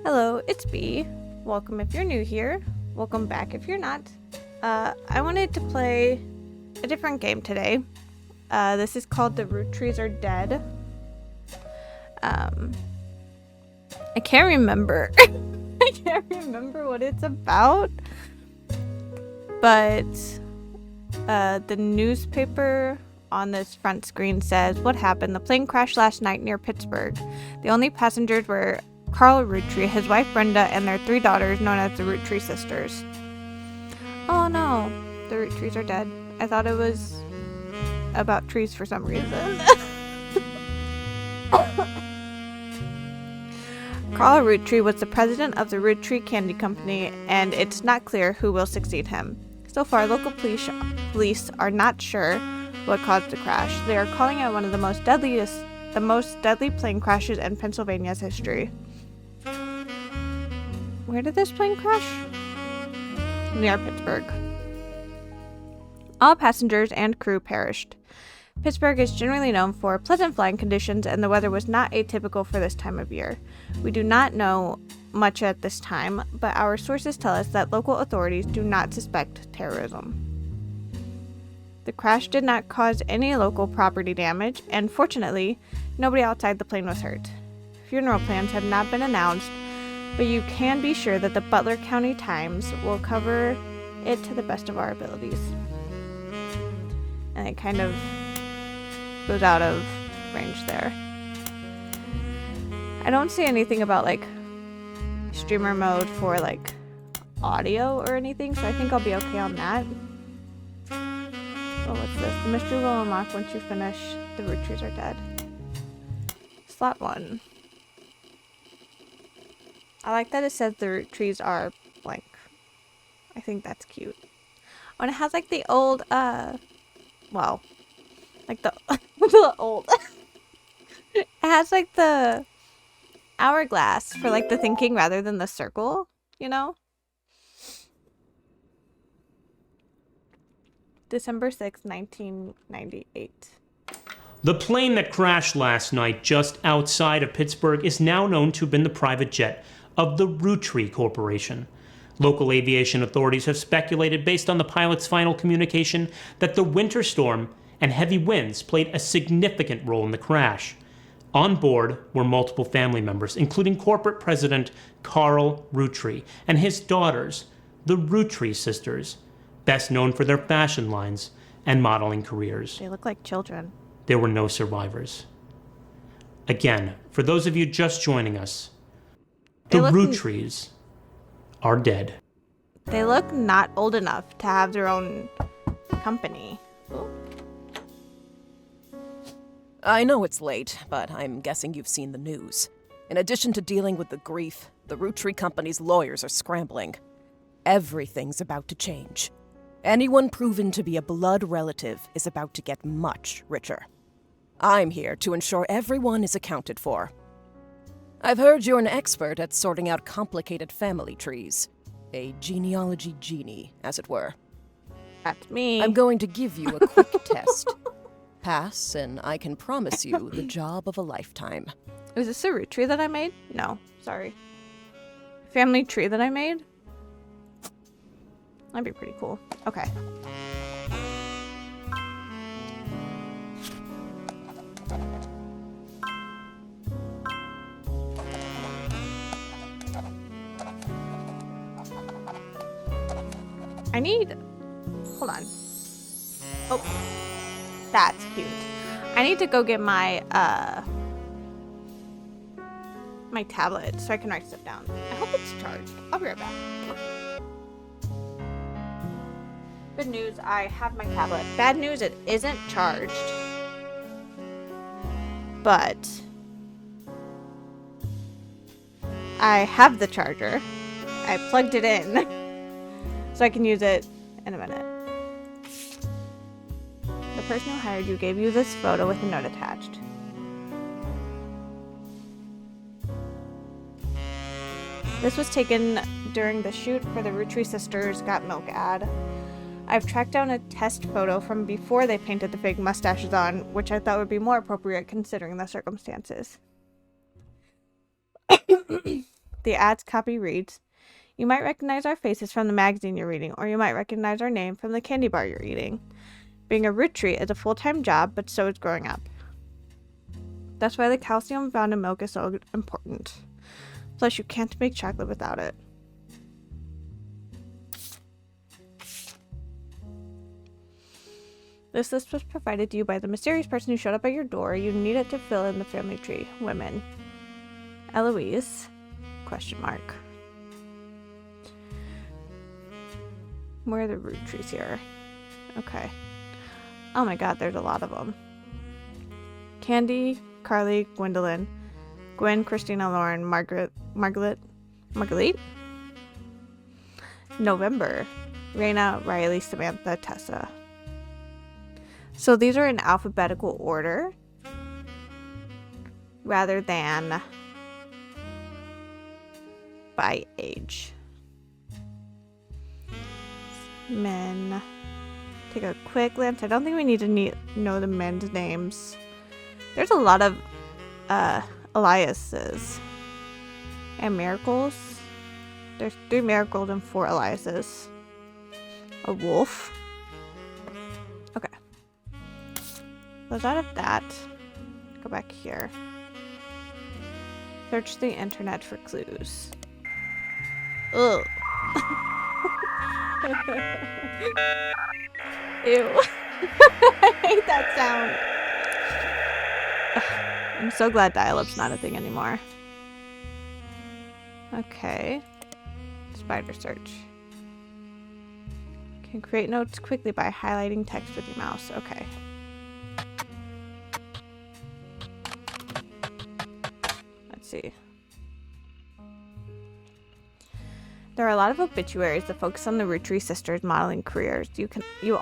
Hello, it's B. Welcome if you're new here. Welcome back if you're not. I wanted to play a different game today. This is called The Roottrees Are Dead. I can't remember. I can't remember what it's about. But the newspaper on this front screen says, "What happened? The plane crashed last night near Pittsburgh. The only passengers were Carl Roottree, his wife Brenda, and their 3 daughters, known as the Roottrees sisters." Oh no, the Roottrees are dead. I thought it was about trees for some reason. Carl Rootree was the president of the Rootree Candy Company, and it's not clear who will succeed him. So far, local police are not sure what caused the crash. They are calling it one of the most deadly plane crashes in Pennsylvania's history. Where did this plane crash? Near Pittsburgh. All passengers and crew perished. Pittsburgh is generally known for pleasant flying conditions, and the weather was not atypical for this time of year. We do not know much at this time, but our sources tell us that local authorities do not suspect terrorism. The crash did not cause any local property damage, and fortunately, nobody outside the plane was hurt. Funeral plans have not been announced, but you can be sure that the Butler County Times will cover it to the best of our abilities. And it kind of goes out of range there. I don't see anything about like streamer mode for like audio or anything, so I think I'll be okay on that. Oh, what's this? The mystery will unlock once you finish The Roottrees Are Dead. Slot 1. I like that it says the Roottrees are blank. I think that's cute. Oh, and it has like the old, well, like the, the old, it has like the hourglass for like the thinking rather than the circle, you know? December 6, 1998. The plane that crashed last night just outside of Pittsburgh is now known to have been the private jet of the Rootree Corporation. Local aviation authorities have speculated, based on the pilot's final communication, that the winter storm and heavy winds played a significant role in the crash. On board were multiple family members, including corporate president Carl Rootree and his daughters, the Rootree sisters, best known for their fashion lines and modeling careers. They look like children. There were no survivors. Again, for those of you just joining us, the Roottrees are dead. They look not old enough to have their own company. Ooh. I know it's late, but I'm guessing you've seen the news. In addition to dealing with the grief, the Rootree Company's lawyers are scrambling. Everything's about to change. Anyone proven to be a blood relative is about to get much richer. I'm here to ensure everyone is accounted for. I've heard you're an expert at sorting out complicated family trees. A genealogy genie, as it were. That's me. I'm going to give you a quick test. Pass, and I can promise you the job of a lifetime. Is this a root tree that I made? No, sorry. Family tree that I made? That'd be pretty cool. Okay. I need... Hold on. Oh. That's cute. I need to go get my, my tablet so I can write stuff down. I hope it's charged. I'll be right back. Good news, I have my tablet. Bad news, it isn't charged. But I have the charger. I plugged it in. So I can use it in a minute. The person who hired you gave you this photo with a note attached. This was taken during the shoot for the Rootree Sisters Got Milk ad. I've tracked down a test photo from before they painted the fake mustaches on, which I thought would be more appropriate considering the circumstances. The ad's copy reads, "You might recognize our faces from the magazine you're reading, or you might recognize our name from the candy bar you're eating. Being a Roottrees is a full-time job, but so is growing up. That's why the calcium found in milk is so important. Plus, you can't make chocolate without it." This list was provided to you by the mysterious person who showed up at your door. You need it to fill in the family tree. Women. Eloise? Question mark. Where are the Roottrees here? Okay. Oh my god, there's a lot of them. Candy, Carly, Gwendolyn, Gwen, Christina, Lauren, Margaret, November, Raina, Riley, Samantha, Tessa. So these are in alphabetical order rather than by age. Men. Take a quick glance. I don't think we need to know the men's names. There's a lot of Eliases and Miracles. There's 3 Miracles and 4 Eliases. A wolf. Okay. Was out of that. Go back here. Search the internet for clues. Ugh. Ew. I hate that sound. I'm so glad dial-up's not a thing anymore. Okay. Spider search. Can create notes quickly by highlighting text with your mouse. Okay. Let's see. There are a lot of obituaries that focus on the Roottrees sisters' modeling careers. You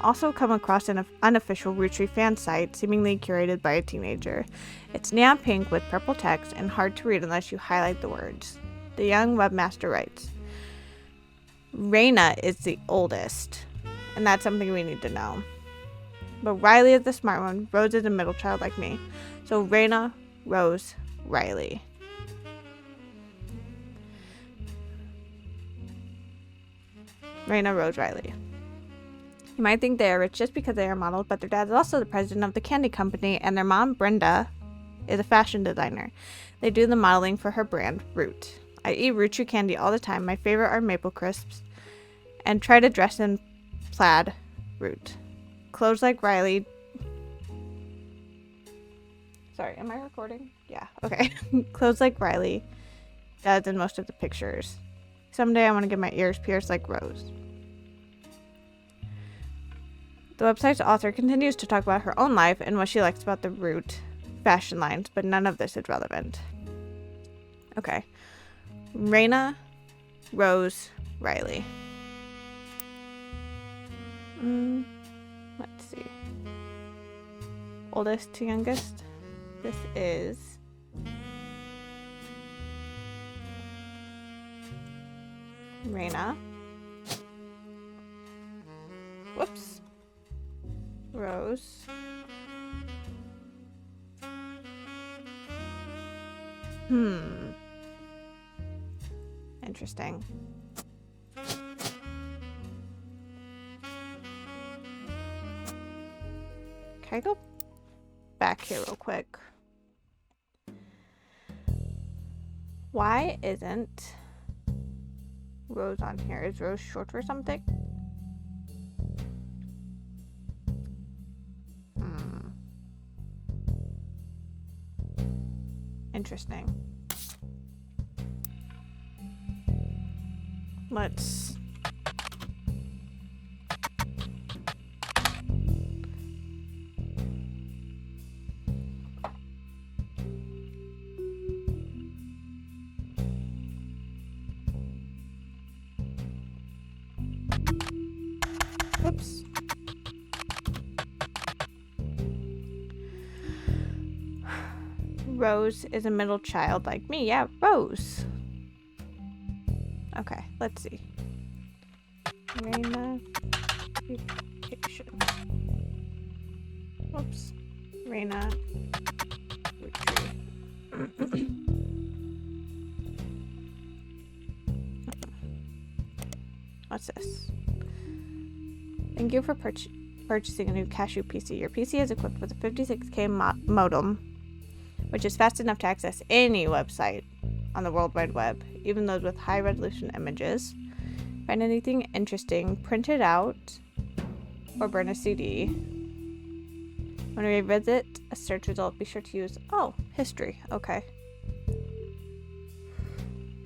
also come across an unofficial Roottrees fan site, seemingly curated by a teenager. It's neon pink with purple text and hard to read unless you highlight the words. The young webmaster writes, Raina is the oldest, and that's something we need to know. But Riley is the smart one. Rose is a middle child like me. So Raina, Rose, Riley. Raina, Rose, Riley. You might think they are rich just because they are models, but their dad is also the president of the candy company, and their mom, Brenda, is a fashion designer. They do the modeling for her brand, Root. I eat Roottrees candy all the time. My favorite are Maple Crisps, and try to dress in plaid Root. Clothes like Riley. Sorry, am I recording? Yeah, okay. Clothes like Riley does in most of the pictures. Someday I want to get my ears pierced like Rose. The website's author continues to talk about her own life and what she likes about the Root fashion lines, but none of this is relevant. Okay. Raina, Rose, Riley. Let's see. Oldest to youngest. This is Raina. Whoops. Rose. Interesting. Can I go back here real quick? Why isn't Rose on here? Is Rose short for something? Interesting. Let's... Oops. Rose is a middle child like me. Yeah, Rose. Okay, let's see. Raina Education. Whoops. Raina Roottrees. What's this? Thank you for purchasing a new Cashew PC. Your PC is equipped with a 56K modem, which is fast enough to access any website on the World Wide Web, even those with high-resolution images. Find anything interesting, print it out, or burn a CD. When we revisit a search result, be sure to use, history. Okay.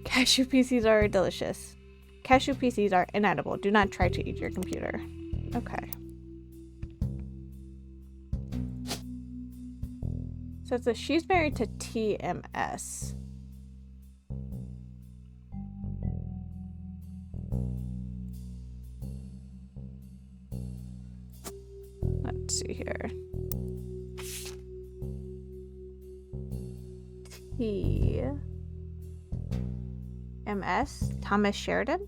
Cashew PCs are delicious. Cashew PCs are inedible. Do not try to eat your computer. Okay. So it says she's married to TMS. Let's see here. TMS? Thomas Sheridan?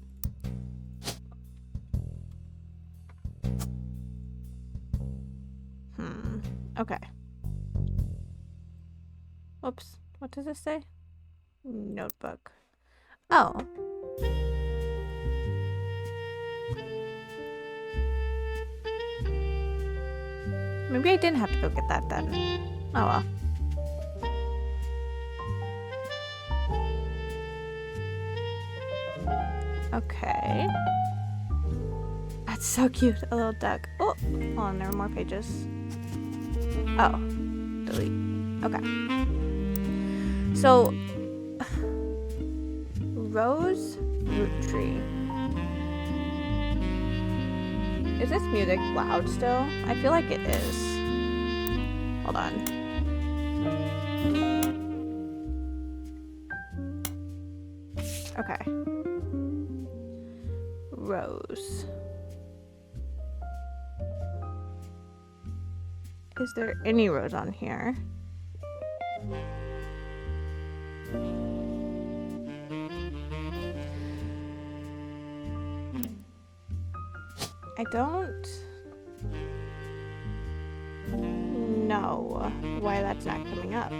Okay. Oops. What does this say? Notebook. Oh. Maybe I didn't have to go get that then. Oh well. Okay. That's so cute. A little duck. Oh, hold on. There are more pages. Oh. Delete. Okay. So, Rose Roottrees. Is this music loud still? I feel like it is. Hold on. Okay. Rose. Is there any rose on here? I don't know why that's not coming up.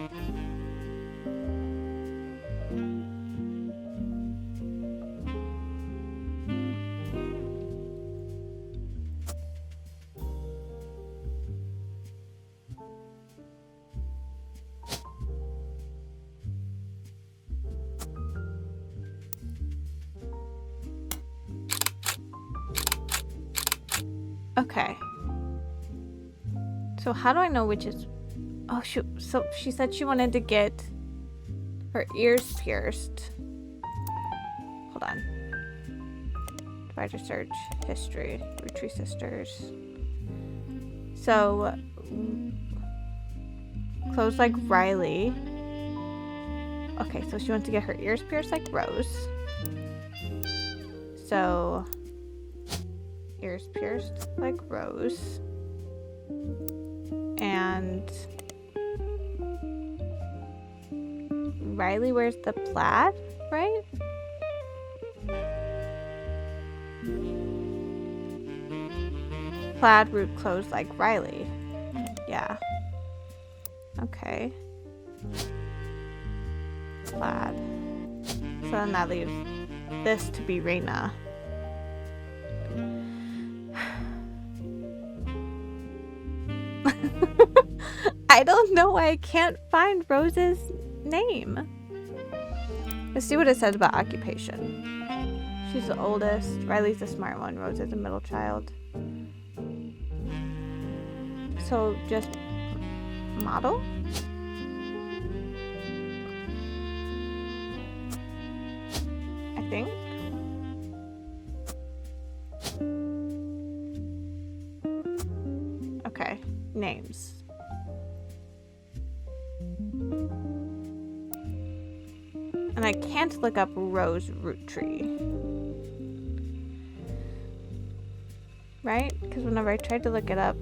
Okay. So how do I know which is... Oh, shoot. So she said she wanted to get her ears pierced. Hold on. Provider search. History. Roottrees sisters. So... Clothes like Riley. Okay, so she wants to get her ears pierced like Rose. So... Ears pierced like Rose. And Riley wears the plaid, right? Plaid root clothes like Riley. Yeah. Okay. Plaid. So then that leaves this to be Raina. I don't know why I can't find Rose's name. Let's see what it says about occupation. She's the oldest. Riley's the smart one. Rose is the middle child. So just model? I think. Okay. Names. And I can't look up Rose Roottrees. Right? Because whenever I tried to look it up,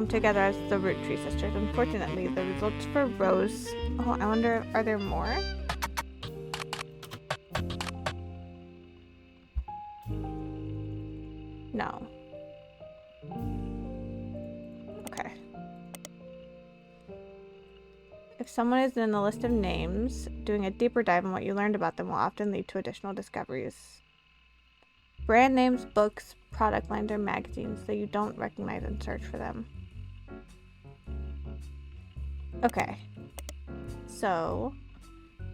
together as the Roottrees sisters. Unfortunately, the results for Rose... Oh, I wonder, are there more? No. Okay. If someone is in a list of names, doing a deeper dive on what you learned about them will often lead to additional discoveries. Brand names, books, product lines, or magazines that you don't recognize and search for them. Okay. So,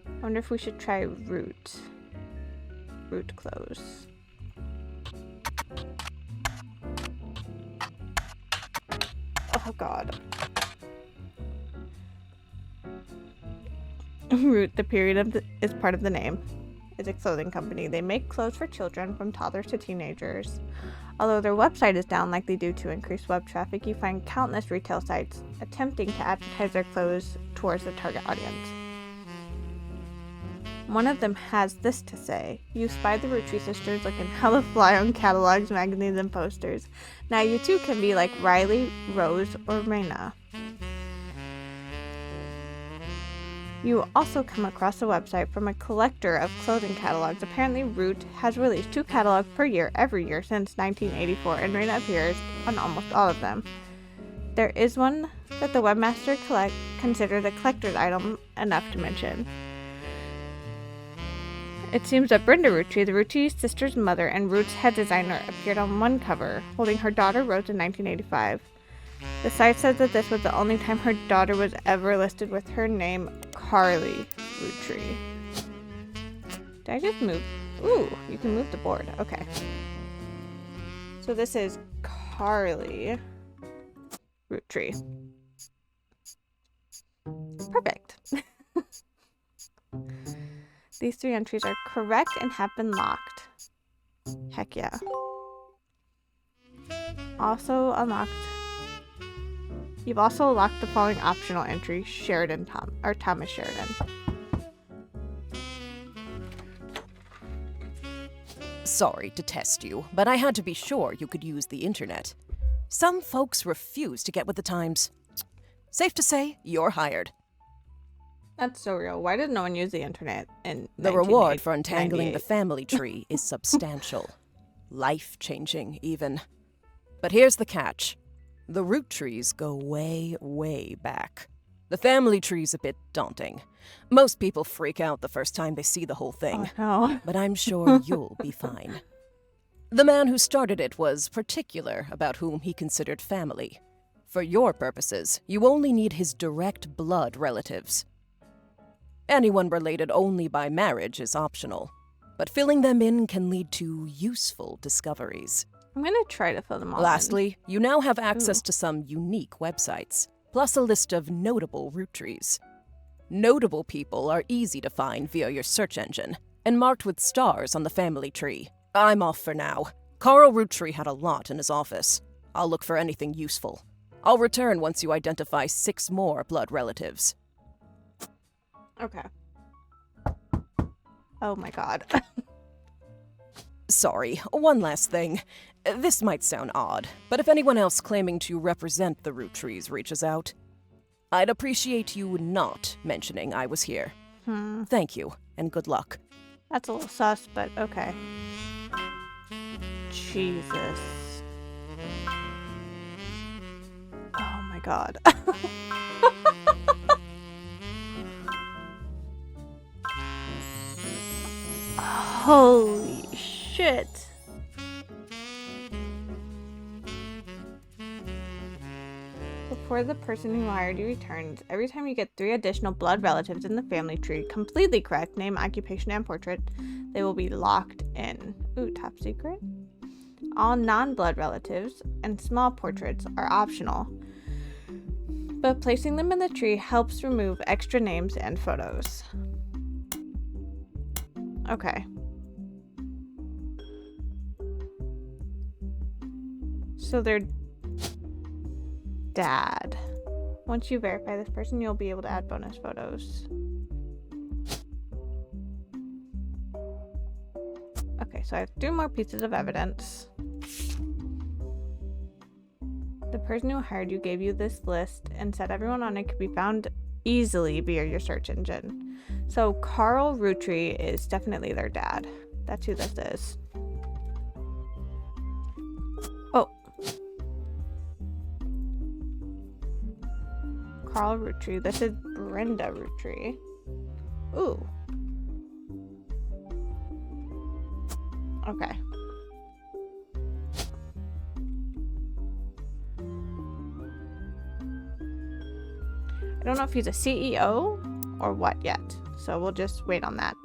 I wonder if we should try Root clothes. Oh god. Root, the period is part of the name, is a clothing company. They make clothes for children from toddlers to teenagers. Although their website is down likely due to increased web traffic, you find countless retail sites attempting to advertise their clothes towards the target audience. One of them has this to say: "You spy the Roottrees sisters looking hella fly on catalogs, magazines, and posters. Now you too can be like Riley, Rose, or Raina." You will also come across a website from a collector of clothing catalogs. Apparently, Root has released 2 catalogs per year every year since 1984, and Raina appears on almost all of them. There is one that the webmaster considers a collector's item enough to mention. It seems that Brenda Rootree, the Roottrees sister's mother and Root's head designer, appeared on one cover, holding her daughter Rose in 1985. The site says that this was the only time her daughter was ever listed with her name, Carly Rootree. Did I just move? Ooh, you can move the board. Okay. So this is Carly Rootree. Perfect. These 3 entries are correct and have been locked. Heck yeah. Also unlocked. You've also locked the following optional entry: Thomas Sheridan. Sorry to test you, but I had to be sure you could use the internet. Some folks refuse to get with the times. Safe to say, you're hired. That's so real. Why did no one use the internet in The reward for untangling 1998? the family tree is substantial. Life-changing, even. But here's the catch. The Roottrees go way, way back. The family tree's a bit daunting. Most people freak out the first time they see the whole thing. Oh, no. But I'm sure you'll be fine. The man who started it was particular about whom he considered family. For your purposes, you only need his direct blood relatives. Anyone related only by marriage is optional, but filling them in can lead to useful discoveries. I'm gonna try to fill them all in. Lastly, you now have access to some unique websites, plus a list of notable Roottrees. Notable people are easy to find via your search engine, and marked with stars on the family tree. I'm off for now. Carl Roottree had a lot in his office. I'll look for anything useful. I'll return once you identify 6 more blood relatives. Okay. Oh my god. Sorry, one last thing. This might sound odd, but if anyone else claiming to represent the Rootrees reaches out, I'd appreciate you not mentioning I was here. Thank you, and good luck. That's a little sus, but okay. Jesus. Oh my god. Holy shit. Before the person who hired you returns, every time you get 3 additional blood relatives in the family tree, completely correct, name, occupation, and portrait, they will be locked in. Ooh, top secret. All non-blood relatives and small portraits are optional, but placing them in the tree helps remove extra names and photos. Okay. So their dad. Once you verify this person, you'll be able to add bonus photos. Okay, so I have 3 more pieces of evidence. The person who hired you gave you this list and said everyone on it could be found easily via your search engine. So Carl Roottree is definitely their dad. That's who this is. Oh. Carl Rootree. This is Brenda Rootree. Ooh. Okay. I don't know if he's a CEO or what yet, so we'll just wait on that.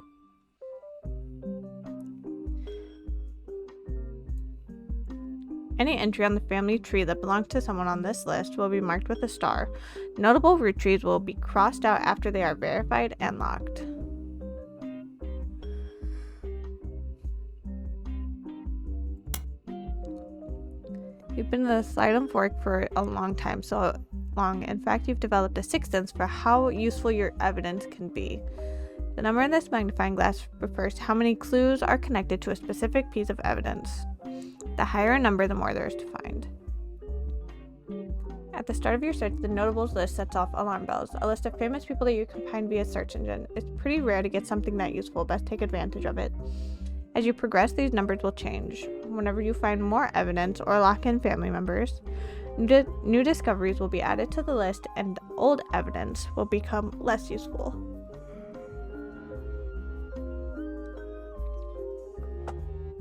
Any entry on the family tree that belongs to someone on this list will be marked with a star. Notable Roottrees will be crossed out after they are verified and locked. You've been in the Slidum Fork for a long time, so long. In fact, you've developed a sixth sense for how useful your evidence can be. The number in this magnifying glass refers to how many clues are connected to a specific piece of evidence. The higher a number, the more there is to find. At the start of your search, the notables list sets off alarm bells, a list of famous people that you can find via search engine. It's pretty rare to get something that useful, best take advantage of it. As you progress, these numbers will change. Whenever you find more evidence or lock in family members, new discoveries will be added to the list and old evidence will become less useful.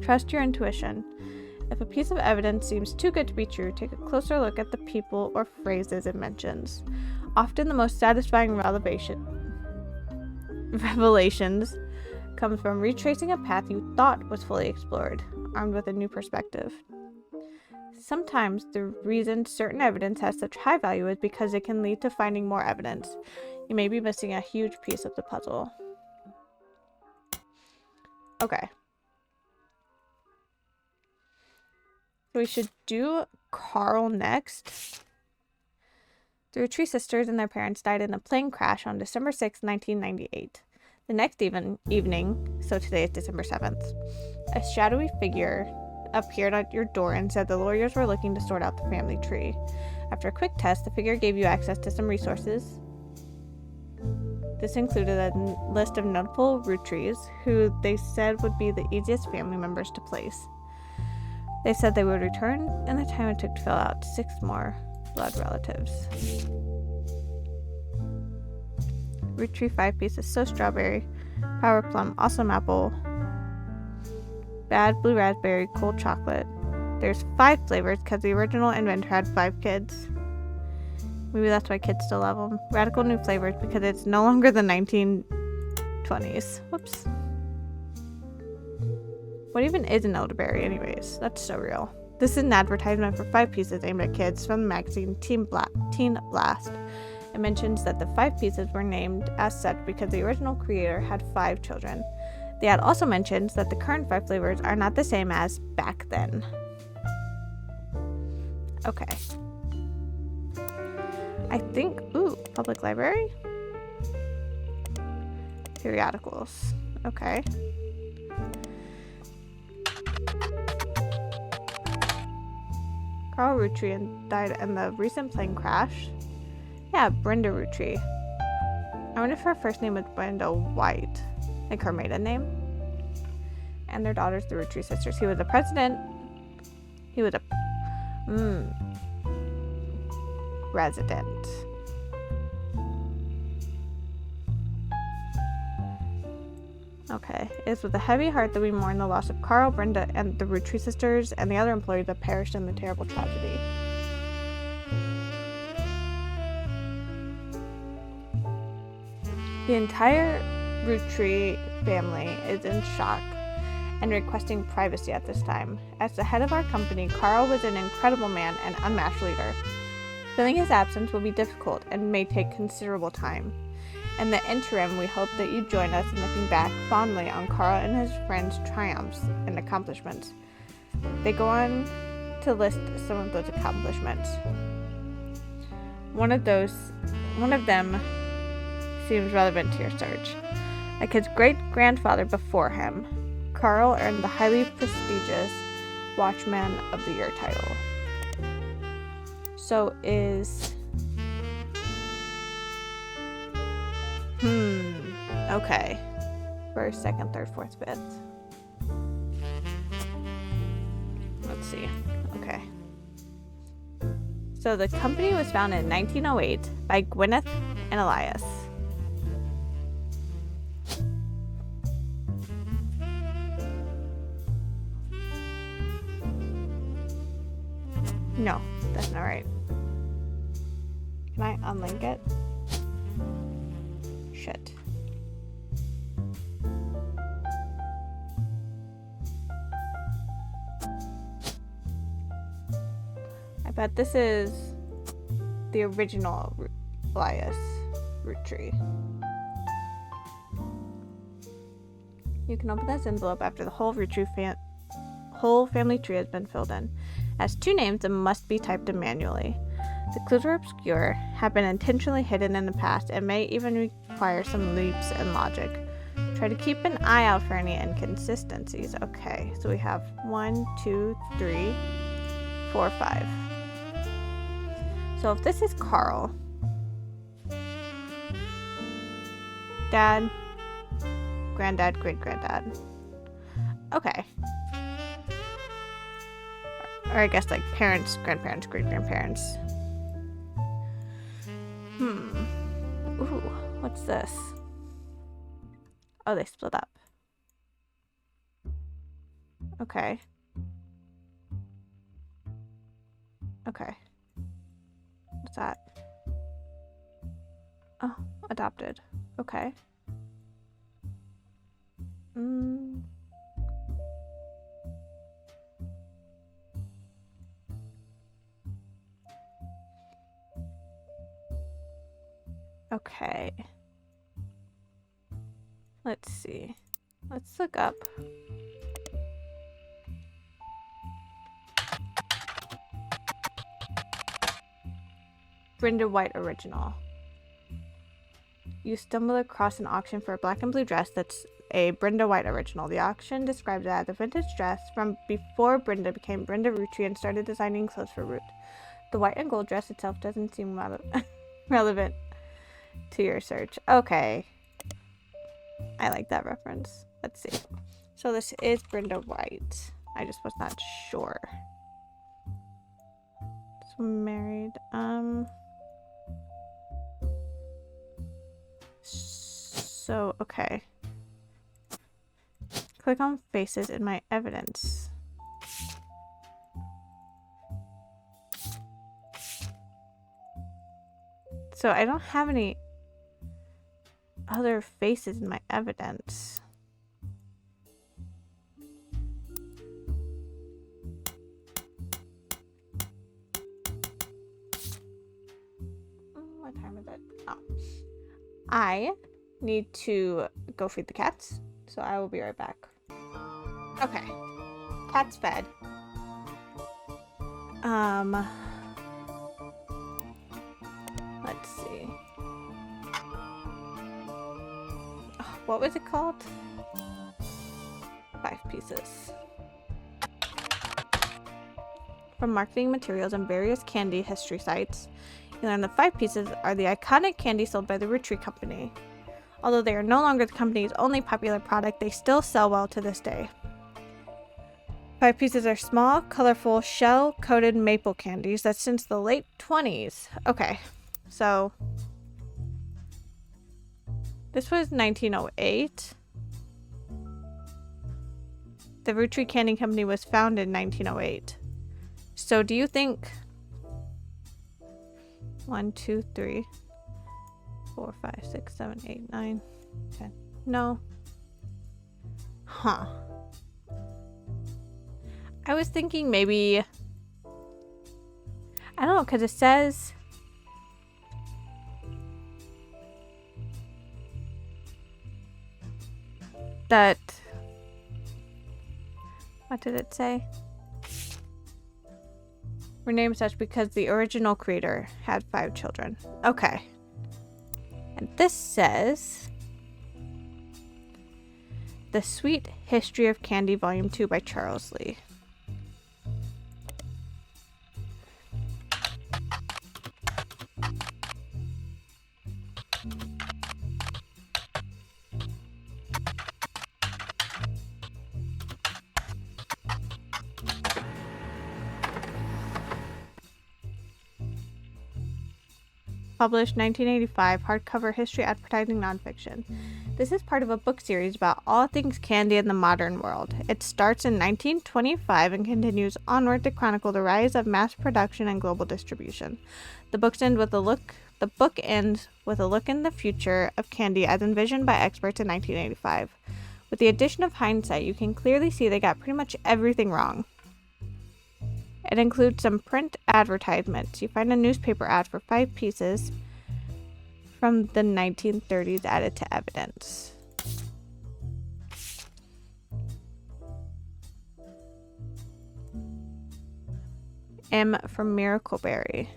Trust your intuition. If a piece of evidence seems too good to be true, take a closer look at the people or phrases it mentions. Often the most satisfying revelations comes from retracing a path you thought was fully explored, armed with a new perspective. Sometimes the reason certain evidence has such high value is because it can lead to finding more evidence. You may be missing a huge piece of the puzzle. Okay. So we should do Carl next. The Roottrees sisters and their parents died in a plane crash on December 6, 1998. The next evening, so today is December 7th, a shadowy figure appeared at your door and said the lawyers were looking to sort out the family tree. After a quick test, the figure gave you access to some resources. This included a list of notable Roottrees who they said would be the easiest family members to place. They said they would return in the time it took to fill out 6 more blood relatives. Rootree 5 pieces: So Strawberry, Power Plum, Awesome Apple, Bad Blue Raspberry, Cold Chocolate. There's 5 flavors because the original inventor had 5 kids. Maybe that's why kids still love them. Radical new flavors because it's no longer the 1920s. Whoops. What even is an elderberry anyways? That's so real. This is an advertisement for 5 pieces aimed at kids from the magazine Teen Blast. It mentions that the 5 pieces were named as such because the original creator had 5 children. The ad also mentions that the current 5 flavors are not the same as back then. Okay. I think, public library? Periodicals. Okay. Carl Rootree died in the recent plane crash. Yeah, Brenda Rootree. I wonder if her first name was Brenda White, like her maiden name. And their daughters, the Roottrees sisters. He was a president. He was a resident. Okay. It is with a heavy heart that we mourn the loss of Carl, Brenda, and the Roottrees sisters and the other employees that perished in the terrible tragedy. The entire Rootree family is in shock and requesting privacy at this time. As the head of our company, Carl was an incredible man and unmatched leader. Filling his absence will be difficult and may take considerable time. In the interim, we hope that you join us in looking back fondly on Carl and his friends' triumphs and accomplishments. They go on to list some of those accomplishments. One of them seems relevant to your search. Like his great-grandfather before him, Carl earned the highly prestigious Watchman of the Year title. So is... Okay. First, second, third, fourth, fifth. Let's see. Okay. So the company was founded in 1908 by Gwyneth and Elias. No, that's not right. Can I unlink it? Shit. I bet this is the original Elias Roottrees. You can open this envelope after the whole whole family tree has been filled in. It has 2 names and must be typed in manually. The clues are obscure, have been intentionally hidden in the past, and may even require some leaps in logic. Try to keep an eye out for any inconsistencies. Okay, so we have 1, 2, 3, 4, 5. So if this is Carl, Dad, Granddad, Great-Granddad. Okay. Or I guess like parents, grandparents, great-grandparents. Ooh, what's this? Oh, they split up. Okay. Okay. What's that? Oh, adopted. Okay. Okay. Let's see. Let's look up. Brenda White original. You stumble across an auction for a black and blue dress that's a Brenda White original. The auction describes it as a vintage dress from before Brenda became Brenda Roottrees and started designing clothes for Root. The white and gold dress itself doesn't seem relevant to your search. Okay. I like that reference. Let's see. So this is Brenda White. I just was not sure. So married. So, okay. Click on faces in my evidence. So I don't have any other faces in my evidence. What time is it? Oh. I need to go feed the cats, so I will be right back. Okay. Cats fed. Let's see. Oh, what was it called? 5 pieces. From marketing materials and various candy history sites, you learn the 5 pieces are the iconic candy sold by the Roottrees Company. Although they are no longer the company's only popular product, they still sell well to this day. 5 pieces are small, colorful, shell-coated maple candies that's since the late 20s. Okay, so this was 1908. The Roottrees Candy Company was founded in 1908. So do you think 1, 2, 3, 4, 5, 6, 7, 8, 9, 10. No. Huh. I was thinking maybe, I don't know, because it says that, what did it say? Were named such because the original creator had 5 children. Okay. And this says The Sweet History of Candy Volume 2 by Charles Lee. published 1985 hardcover history advertising nonfiction. This is part of a book series about all things candy in the modern world. It starts in 1925 and continues onward to chronicle the rise of mass production and global distribution. The book ends with a look in the future of candy as envisioned by experts in 1985. With the addition of hindsight, you can clearly see they got pretty much everything wrong. It includes some print advertisements. You find a newspaper ad for 5 pieces from the 1930s added to evidence. M for Miracle Berry.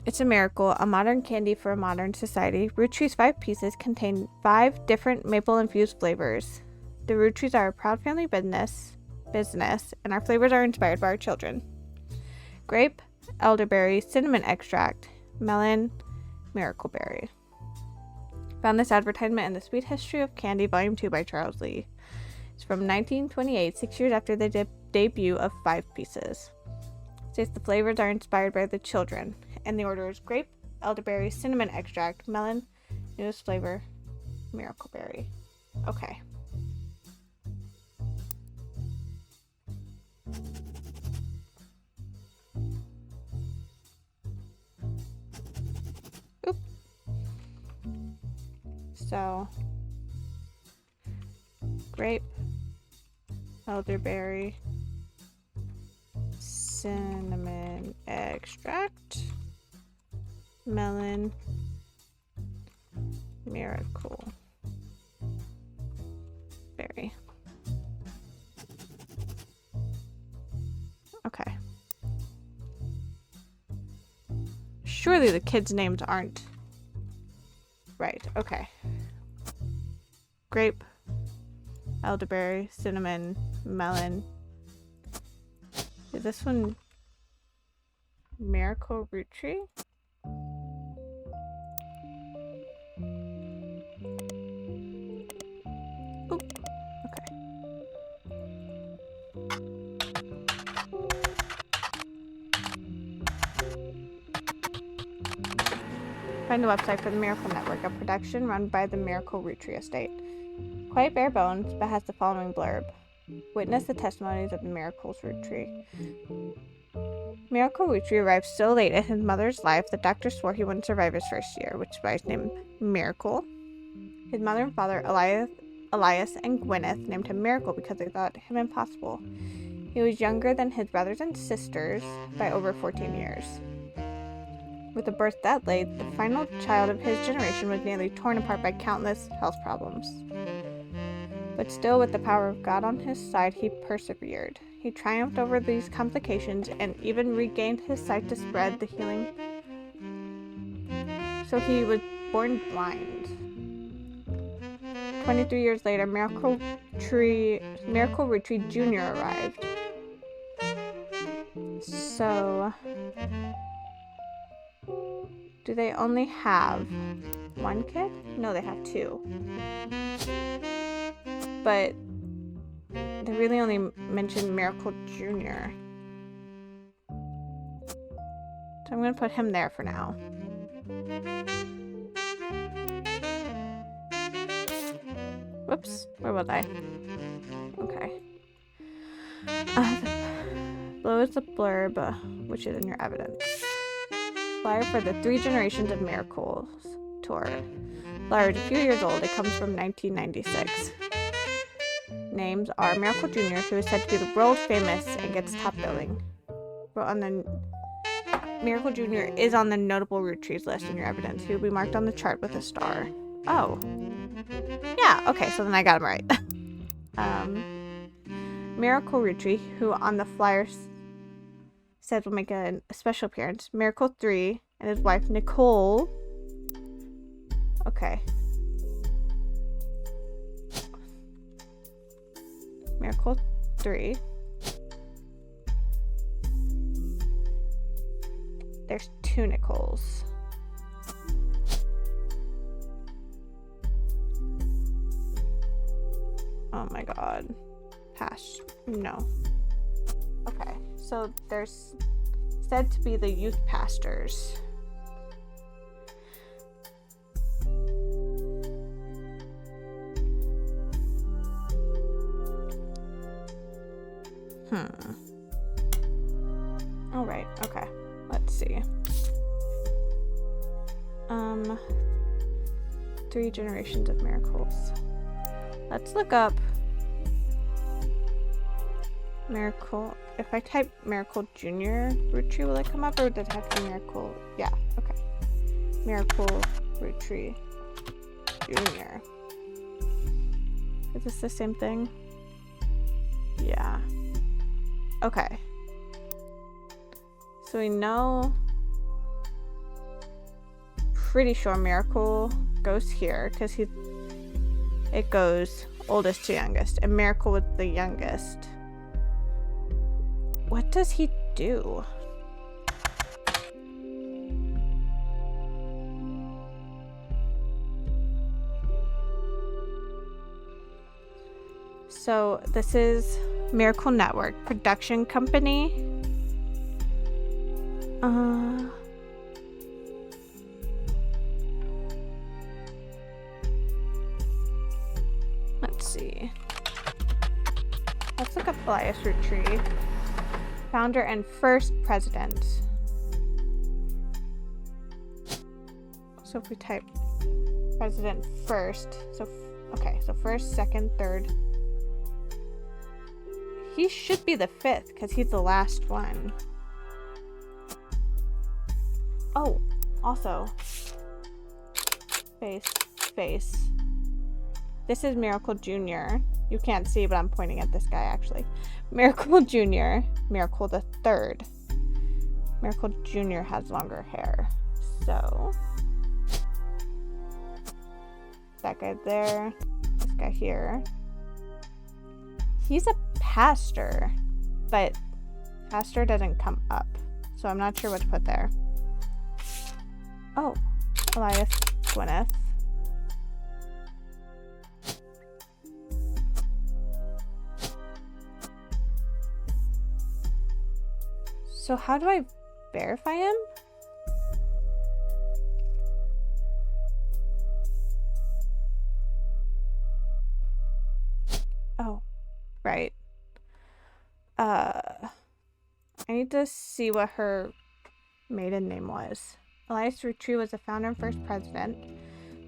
It's a miracle, a modern candy for a modern society. Roottrees 5 pieces contain 5 different maple-infused flavors. The Roottrees are a proud family business, and our flavors are inspired by our children. Grape, elderberry, cinnamon extract, melon, miracle berry. Found this advertisement in The Sweet History of Candy, Volume 2 by Charles Lee. It's from 1928, 6 years after the debut of 5 pieces. It says the flavors are inspired by the children, and the order is grape, elderberry, cinnamon extract, melon, newest flavor, miracle berry. Okay. Oop. So, grape, elderberry, cinnamon extract, melon, miracle berry. Okay. Surely the kids' names aren't right. Okay. Grape, elderberry, cinnamon, melon. Is this one Miracle Roottrees? Oop. Okay. Find the website for the Miracle Network, a production run by the Miracle Roottrees estate. Quite bare bones, but has the following blurb. Witness the testimonies of the Miracle's Roottrees. Miracle Roottrees arrived so late in his mother's life that doctors swore he wouldn't survive his first year, which is why he's named Miracle. His mother and father, Elias and Gwyneth, named him Miracle because they thought him impossible. He was younger than his brothers and sisters by over 14 years. With a birth that late, the final child of his generation was nearly torn apart by countless health problems. But still, with the power of God on his side, he persevered. He triumphed over these complications and even regained his sight to spread the healing. So he was born blind. 23 years later, Miracle Roottrees Jr. arrived. So, do they only have one kid? No, they have 2. But they really only mentioned Miracle Jr. So I'm going to put him there for now. Whoops, where was I? Okay. Below is the blurb, which is in your evidence. Flyer for the 3 Generations of Miracles tour. Flyer is a few years old. It comes from 1996. Names are Miracle Jr., who is said to be the world famous and gets top billing. Miracle Jr. is on the notable Roottrees list in your evidence. He will be marked on the chart with a star. Oh. Yeah, okay, so then I got him right. Miracle Roottrees, who on the flyer said will make a special appearance. Miracle 3 and his wife Nicole. Okay. Miracle 3. There's 2 Nicoles. Oh my god. Pass. No. Okay. So there's said to be the youth pastors. All right, okay. Let's see. 3 generations of miracles. Let's look up Miracle. If I type Miracle Junior Rootree, will it come up, or does it have to be Miracle? Yeah, okay. Miracle Rootree Junior. Is this the same thing? Yeah. Okay. So we know, pretty sure Miracle goes here because it goes oldest to youngest, and Miracle was the youngest. What does he do? So this is Miracle Network production company. Let's see. Let's look up Elias Rootree, founder and first president. So if we type president first, so first, second, third. He should be the 5th because he's the last one. Oh, also, face. This is Miracle Jr. You can't see, but I'm pointing at this guy actually. Miracle Jr., Miracle the 3rd. Miracle Jr. has longer hair. So, that guy there, this guy here. He's a pastor, but pastor doesn't come up, so I'm not sure what to put there. Oh, Elias Gwyneth. So how do I verify him? Oh, right. I need to see what her maiden name was. Elias Rootree was the founder and first president.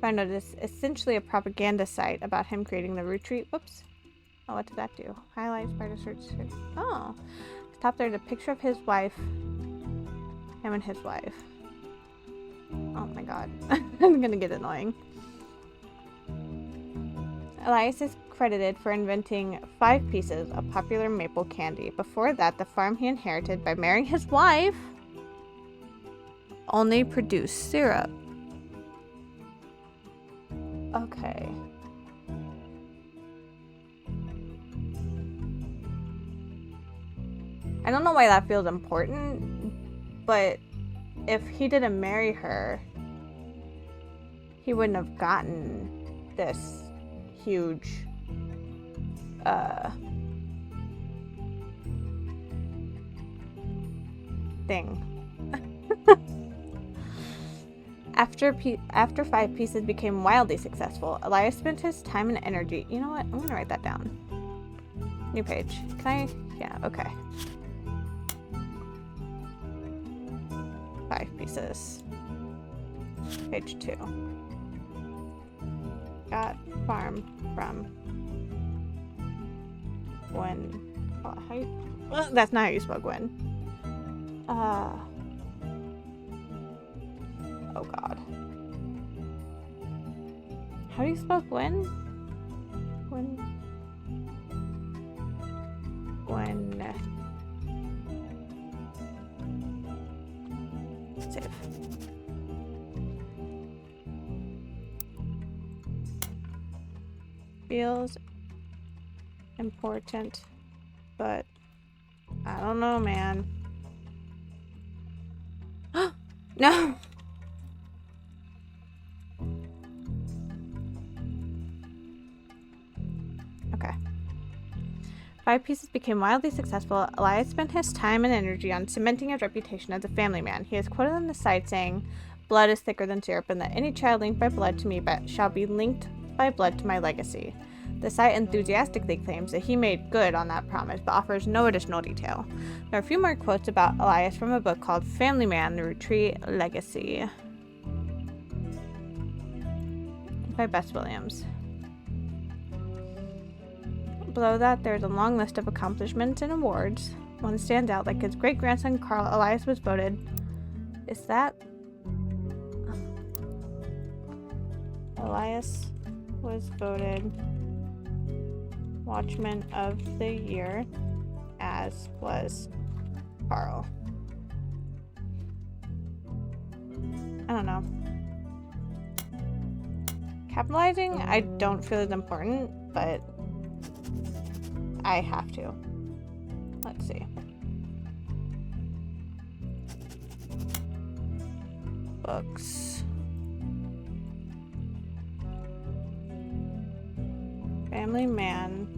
Found out it's essentially a propaganda site about him creating the Rootree. Whoops. Oh, what did that do? Highlights, spider search. Oh. Top there's a picture of his wife. Him and his wife. Oh my god. I'm gonna get annoying. Elias is credited for inventing 5 pieces of popular maple candy. Before that, the farm he inherited by marrying his wife only produced syrup. Okay. I don't know why that feels important, but if he didn't marry her, he wouldn't have gotten this huge thing. After 5 pieces became wildly successful, Elias spent his time and energy. You know what? I'm gonna write that down. New page. Can I? Yeah, okay. 5 pieces. Page 2. Got farm from Gwen. Well, that's not how you spell Gwen. Oh god. How do you spell Gwen? Gwen. Save. Feels important, but I don't know, man. No! Okay. Five Pieces became wildly successful, Elias spent his time and energy on cementing his reputation as a family man. He is quoted on the site saying, "Blood is thicker than syrup, and that any child linked by blood to me shall be linked by blood to my legacy." The site enthusiastically claims that he made good on that promise, but offers no additional detail. There are a few more quotes about Elias from a book called Family Man, The Roottrees Legacy by Bess Williams. Below that, there's a long list of accomplishments and awards. One stands out, like his great-grandson Carl. Elias was voted... Is that... Elias was voted Watchman of the Year, as was Carl. I don't know. Capitalizing, I don't feel is important, but I have to. Let's see. Books. Family Man.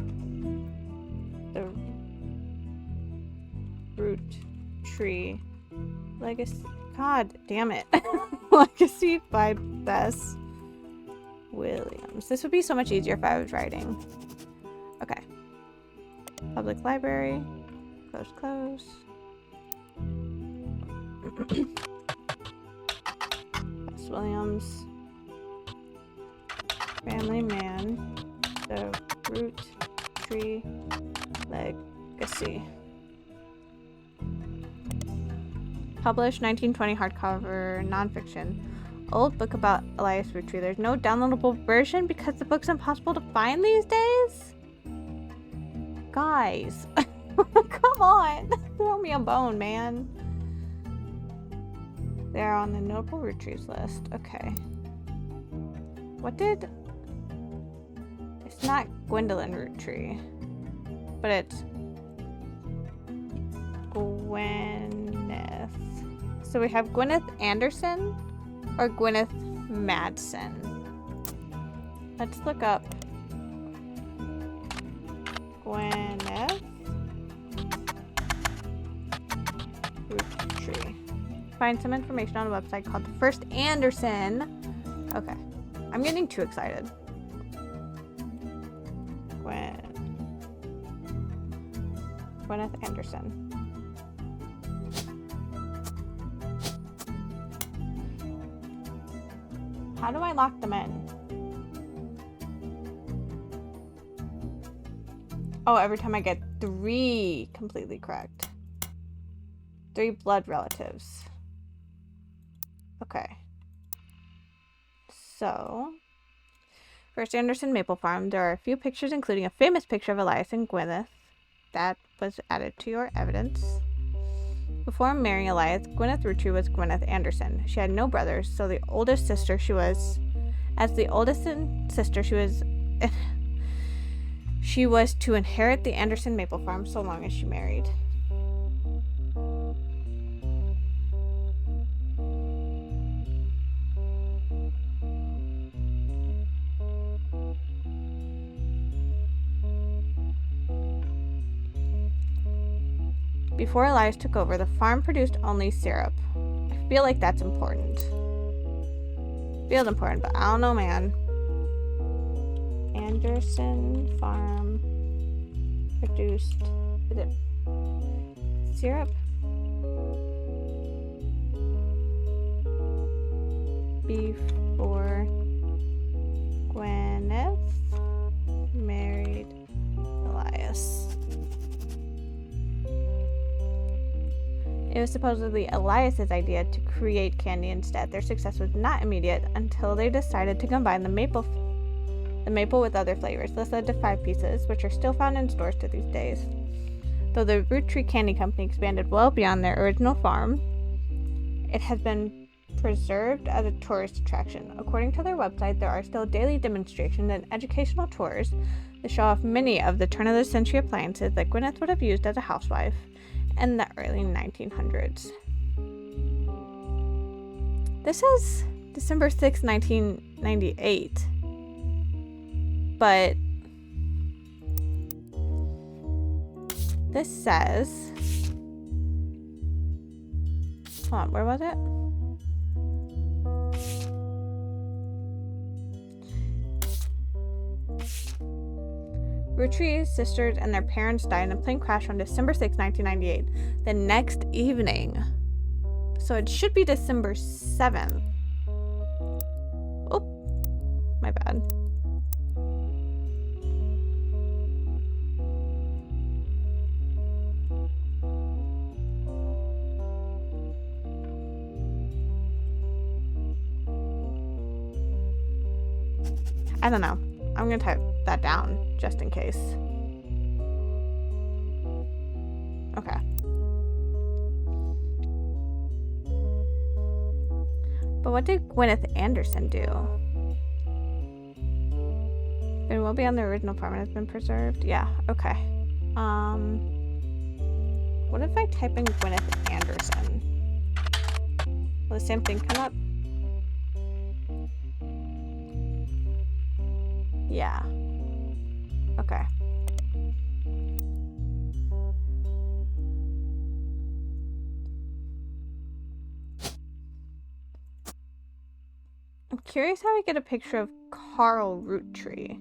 The Roottrees Legacy. God damn it. Legacy by Bess Williams. This would be so much easier if I was writing. Okay. Public library. Close. Bess Williams. Family Man. The Roottrees Legacy. Published 1920 hardcover nonfiction. Old book about Elias Roottrees. There's no downloadable version because the book's impossible to find these days? Guys. Come on. Throw me a bone, man. They're on the notable Roottrees list. Okay. What did... It's not Gwendolyn Roottrees, but it's Gwyneth. So we have Gwyneth Anderson or Gwyneth Madsen. Let's look up Gwyneth Roottrees. Find some information on a website called The First Anderson. Okay. I'm getting too excited. Gwyneth Anderson. How do I lock them in? Oh, every time I get 3 completely correct. 3 blood relatives. Okay. So, First Anderson Maple Farm. There are a few pictures, including a famous picture of Elias and Gwyneth. That was added to your evidence. Before marrying Elias, Gwyneth Roottrees was Gwyneth Anderson. She had no brothers, so the oldest sister she was... As the oldest sister, she was to inherit the Anderson Maple Farm so long as she married. Before Elias took over, the farm produced only syrup. I feel like that's important. Feels important, but I don't know, man. Anderson Farm produced... Is it syrup? Before Gwyneth married Elias. It was supposedly Elias's idea to create candy instead. Their success was not immediate until they decided to combine the maple with other flavors. This led to 5 Pieces, which are still found in stores to these days. Though the Roottrees Candy Company expanded well beyond their original farm, it has been preserved as a tourist attraction. According to their website, there are still daily demonstrations and educational tours that show off many of the turn-of-the-century appliances that Gwyneth would have used as a housewife in the early 1900s. This is December 6, 1998. But This says... Hold on, where was it? Roottrees' sisters and their parents died in a plane crash on December 6, 1998. The next evening. So it should be December 7th. Oh, my bad. I don't know. I'm going to type that down just in case. Okay. But what did Gwyneth Anderson do? It will be on the original apartment has been preserved. Yeah, okay. What if I type in Gwyneth Anderson? Will the same thing come up? Yeah. Okay. I'm curious how I get a picture of Carl Roottree.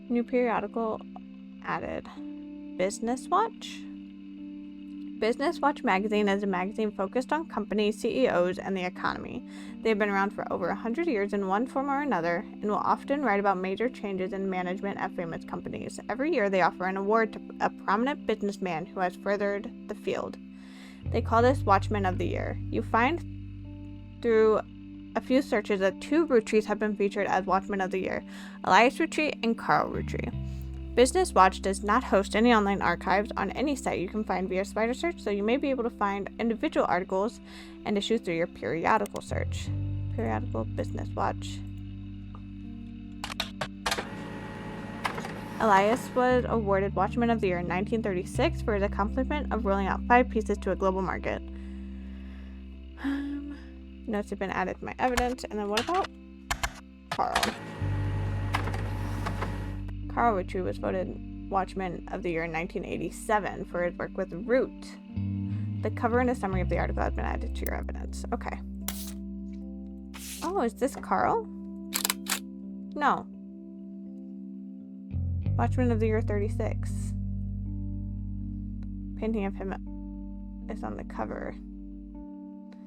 New periodical added. Business Watch? Business Watch magazine is a magazine focused on companies, CEOs, and the economy. They have been around for over 100 years in one form or another and will often write about major changes in management at famous companies. Every year, they offer an award to a prominent businessman who has furthered the field. They call this Watchman of the Year. You find through a few searches that 2 Roottrees have been featured as Watchmen of the Year, Elias Roottree and Carl Roottree. Business Watch does not host any online archives on any site you can find via spider search, so you may be able to find individual articles and issues through your periodical search. Periodical Business Watch. Elias was awarded Watchman of the Year in 1936 for his accomplishment of rolling out 5 pieces to a global market. Notes have been added to my evidence. And then what about Carl? Carl Roottree was voted Watchman of the Year in 1987 for his work with Root. The cover and a summary of the article have been added to your evidence. Okay. Oh, is this Carl? No. Watchman of the Year 36. Painting of him is on the cover.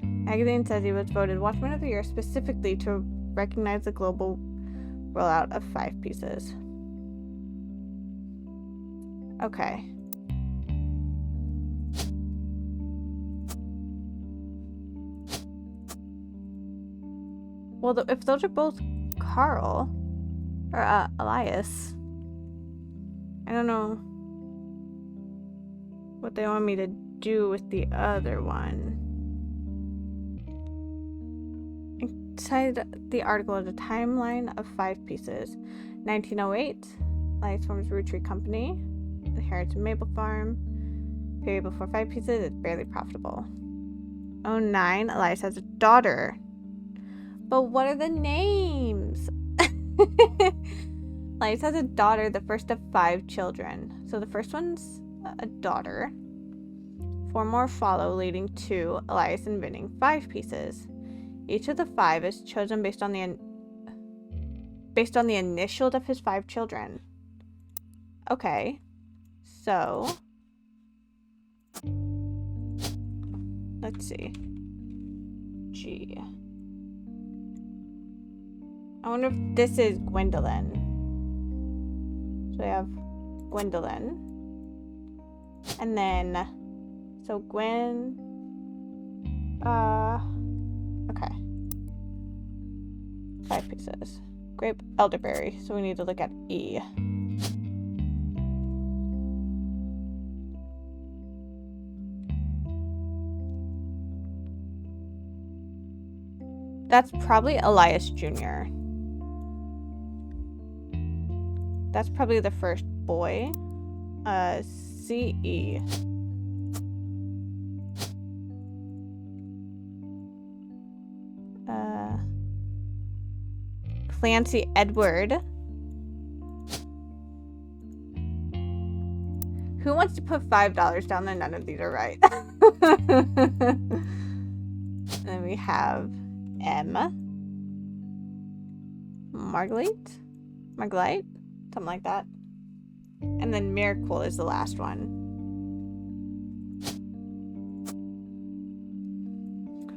Magazine says he was voted Watchman of the Year specifically to recognize the global rollout of 5 pieces. Okay. Well, if those are both Carl, or Elias, I don't know what they want me to do with the other one. Inside the article is a timeline of 5 pieces. 1908, Elias forms Roottrees Company. Inherits a maple farm. Period before 5 pieces, it's barely profitable. 09, Elias has a daughter. But what are the names? Elias has a daughter, the first of 5 children. So the first one's a daughter. 4 more follow, leading to Elias inventing 5 pieces. Each of the 5 is chosen based on the initials of his 5 children. Okay. So, let's see. G. I wonder if this is Gwendolyn. So we have Gwendolyn. And then, so Gwen, okay. 5 pieces. Grape, elderberry. So we need to look at E. That's probably Elias Jr. That's probably the first boy. CE. Clancy Edward. Who wants to put $5 down there? None of these are right. Then we have M. Marguerite? Something like that. And then Miracle is the last one.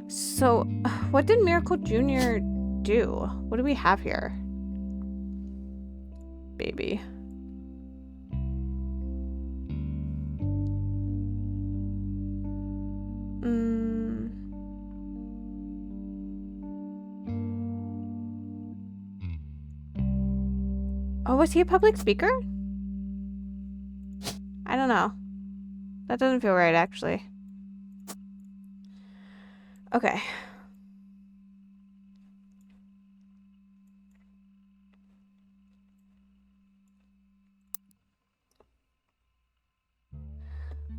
So, what did Miracle Jr. do? What do we have here? Baby. Oh, was he a public speaker? I don't know. That doesn't feel right, actually. Okay.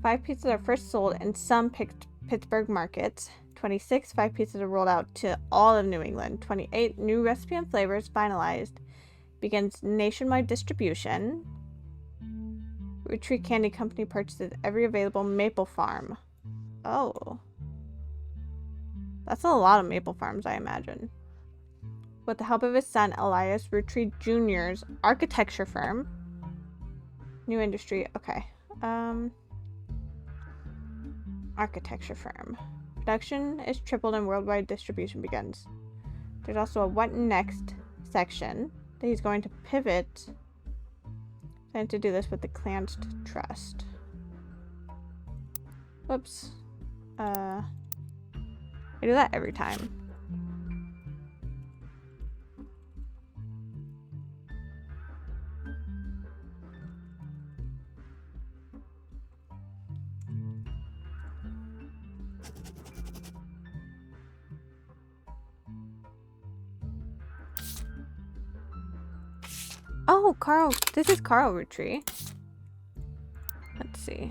Five pizzas are first sold in some Pittsburgh markets. 26, 5 pizzas are rolled out to all of New England. 28, new recipe and flavors finalized. Begins nationwide distribution. Roottrees Candy Company purchases every available maple farm. Oh. That's a lot of maple farms, I imagine. With the help of his son, Elias Roottrees Jr.'s architecture firm. New industry. Okay. Architecture firm. Production is tripled and worldwide distribution begins. There's also a what next section that he's going to pivot. Trying to do this with the Cleansed Trust. Whoops. I do that every time. Oh, Carl. This is Carl Roottrees. Let's see.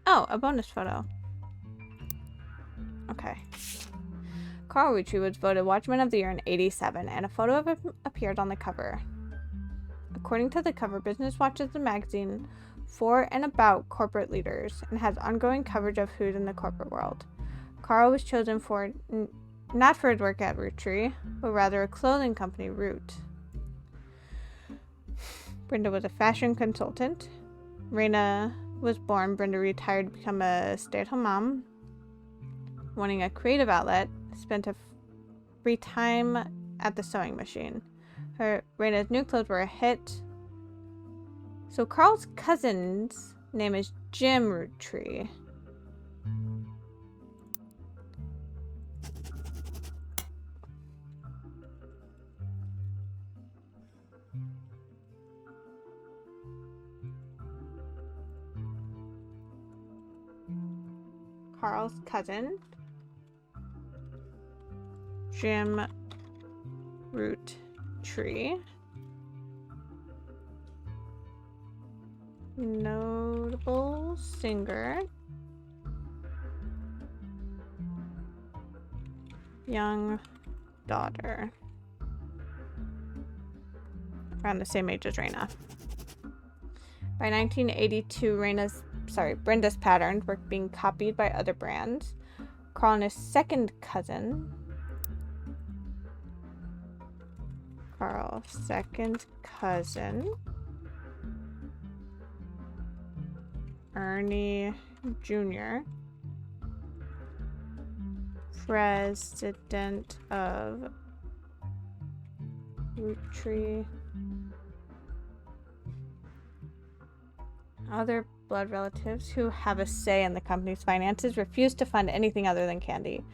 Oh, a bonus photo. Okay. Carl Roottrees was voted Watchman of the Year in '87, and a photo of him appeared on the cover. According to the cover, Business Watch is a magazine for and about corporate leaders and has ongoing coverage of who's in the corporate world. Carl was chosen for not for his work at Roottrees, but rather a clothing company, Root. Brenda was a fashion consultant. Raina was born. Brenda retired to become a stay-at-home mom. Wanting a creative outlet, spent a free time at the sewing machine. Raina's new clothes were a hit. So Carl's cousin's name is Jim Roottrees. Carl's cousin, Jim Roottrees. Notable singer. Young daughter. Around the same age as Raina. By 1982, Brenda's patterns were being copied by other brands. Carl and his second cousin. Carl's second cousin. Ernie Jr., president of Roottrees. Other blood relatives who have a say in the company's finances refuse to fund anything other than candy.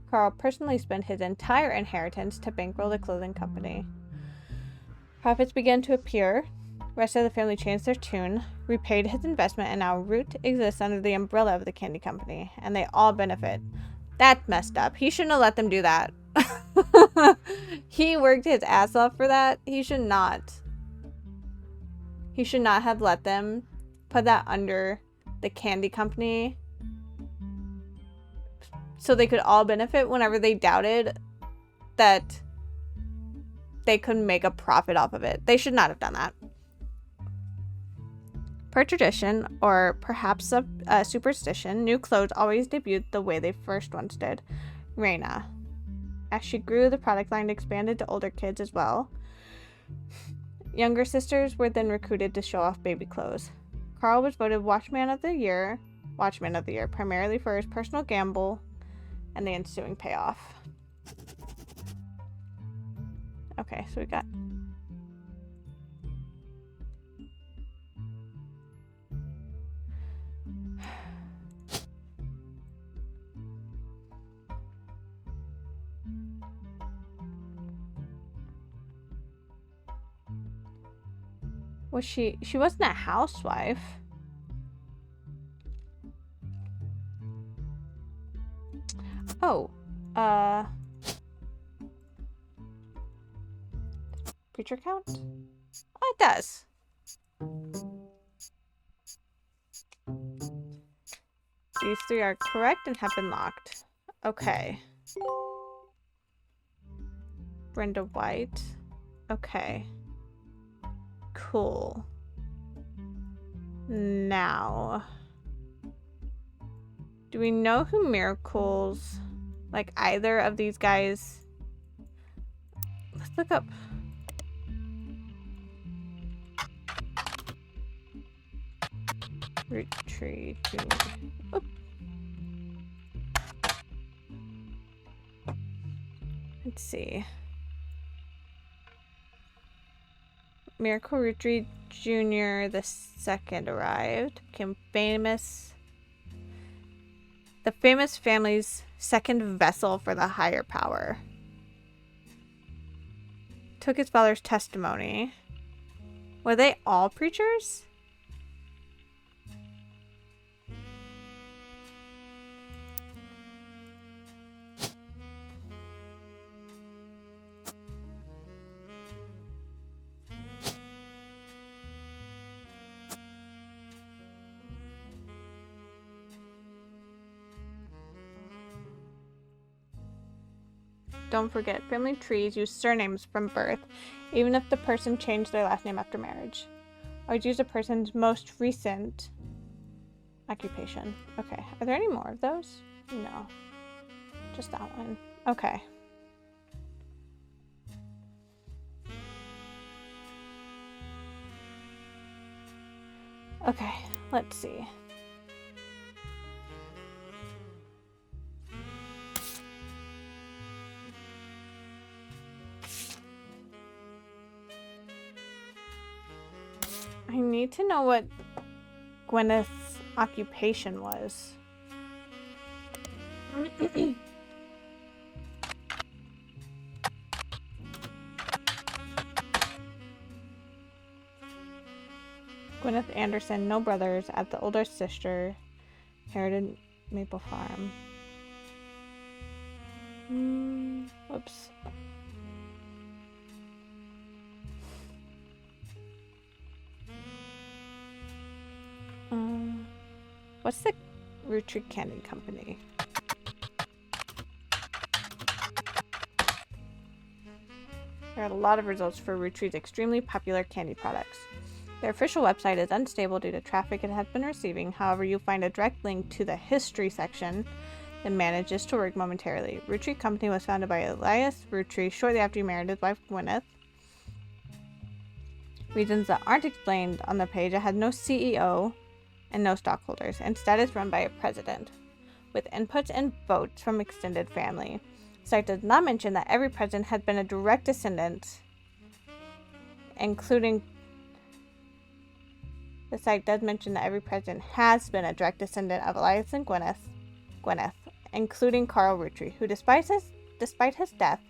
Carl personally spent his entire inheritance to bankroll the clothing company. Profits began to appear. The rest of the family changed their tune, repaid his investment, and now Root exists under the umbrella of the candy company, and they all benefit. That's messed up. He shouldn't have let them do that. He worked his ass off for that. He should not. He should not have let them put that under the candy company so they could all benefit whenever they doubted that they could make a profit off of it. They should not have done that. Per tradition, or perhaps a superstition, new clothes always debuted the way they first ones did. Reina. As she grew, the product line expanded to older kids as well. Younger sisters were then recruited to show off baby clothes. Carl was voted Watchman of the Year, primarily for his personal gamble and the ensuing payoff. Okay, so we got... Was she wasn't a housewife. Oh, preacher count? Oh, it does. These three are correct and have been locked. Okay. Brenda White. Okay. Cool. Now, do we know who Miracles, like either of these guys? Let's look up. Roottrees. Oop. Let's see. Miracle Roottrees Jr. the second arrived, became famous. The famous family's second vessel for the higher power. Took his father's testimony. Were they all preachers? Don't forget, family trees use surnames from birth, even if the person changed their last name after marriage. Or use a person's most recent occupation. Okay, are there any more of those? No. Just that one. Okay. Okay, let's see. I need to know what Gwyneth's occupation was. Gwyneth Anderson, no brothers, at the older sister, inherited Maple Farm. Whoops. What's the Roottrees Candy Company? There are a lot of results for Roottrees' extremely popular candy products. Their official website is unstable due to traffic it has been receiving. However, you'll find a direct link to the history section that manages to work momentarily. Roottrees Company was founded by Elias Roottrees shortly after he married his wife Gwyneth. Reasons that aren't explained on the page: it had no CEO and no stockholders. Instead, it's run by a president, with inputs and votes from extended family. The site does not mention that every president had been a direct descendant, including... The site does mention that every president has been a direct descendant of Elias and Gwyneth, including Carl Roottrees, who, despite his death,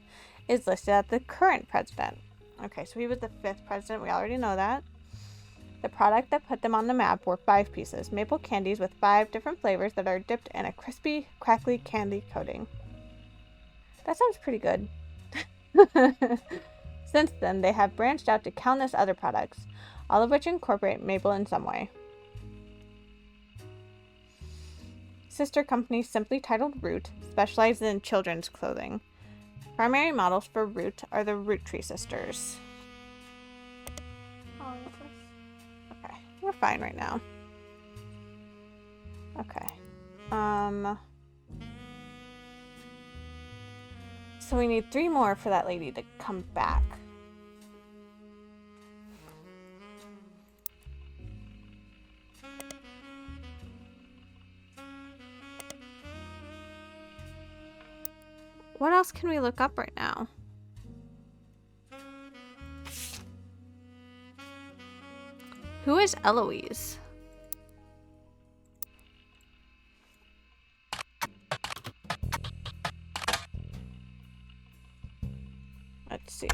is listed as the current president. Okay, so he was the 5th president. We already know that. The product that put them on the map were 5 pieces, maple candies with 5 different flavors that are dipped in a crispy, crackly candy coating. That sounds pretty good. Since then, they have branched out to countless other products, all of which incorporate maple in some way. sister company, simply titled Root, specializes in children's clothing. Primary models for Root are the Roottrees sisters. Okay, we're fine right now. Okay. So we need 3 more for that lady to come back. What else can we look up right now? Who is Eloise? Let's see.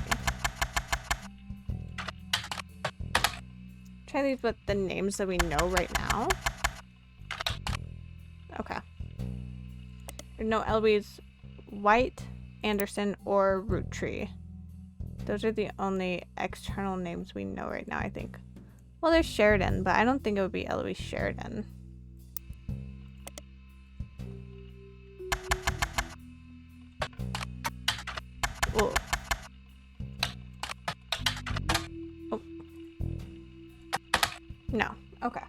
Try these with the names that we know right now. Okay. There's no Eloise White, Anderson, or Roottree. Those are the only external names we know right now, I think. Well, there's Sheridan, but I don't think it would be Eloise Sheridan. Oh. Oh. No. Okay.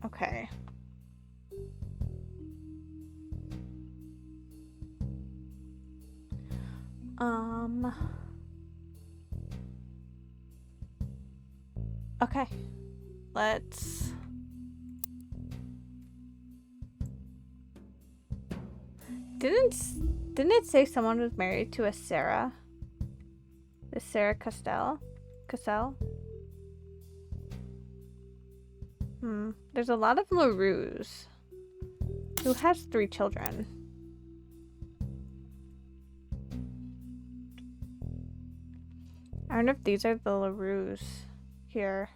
Okay. Okay. Let's... Didn't it say someone was married to a Sarah? The Sarah Cassell? There's a lot of LaRues. Who has 3 children? I wonder if these are the LaRues here.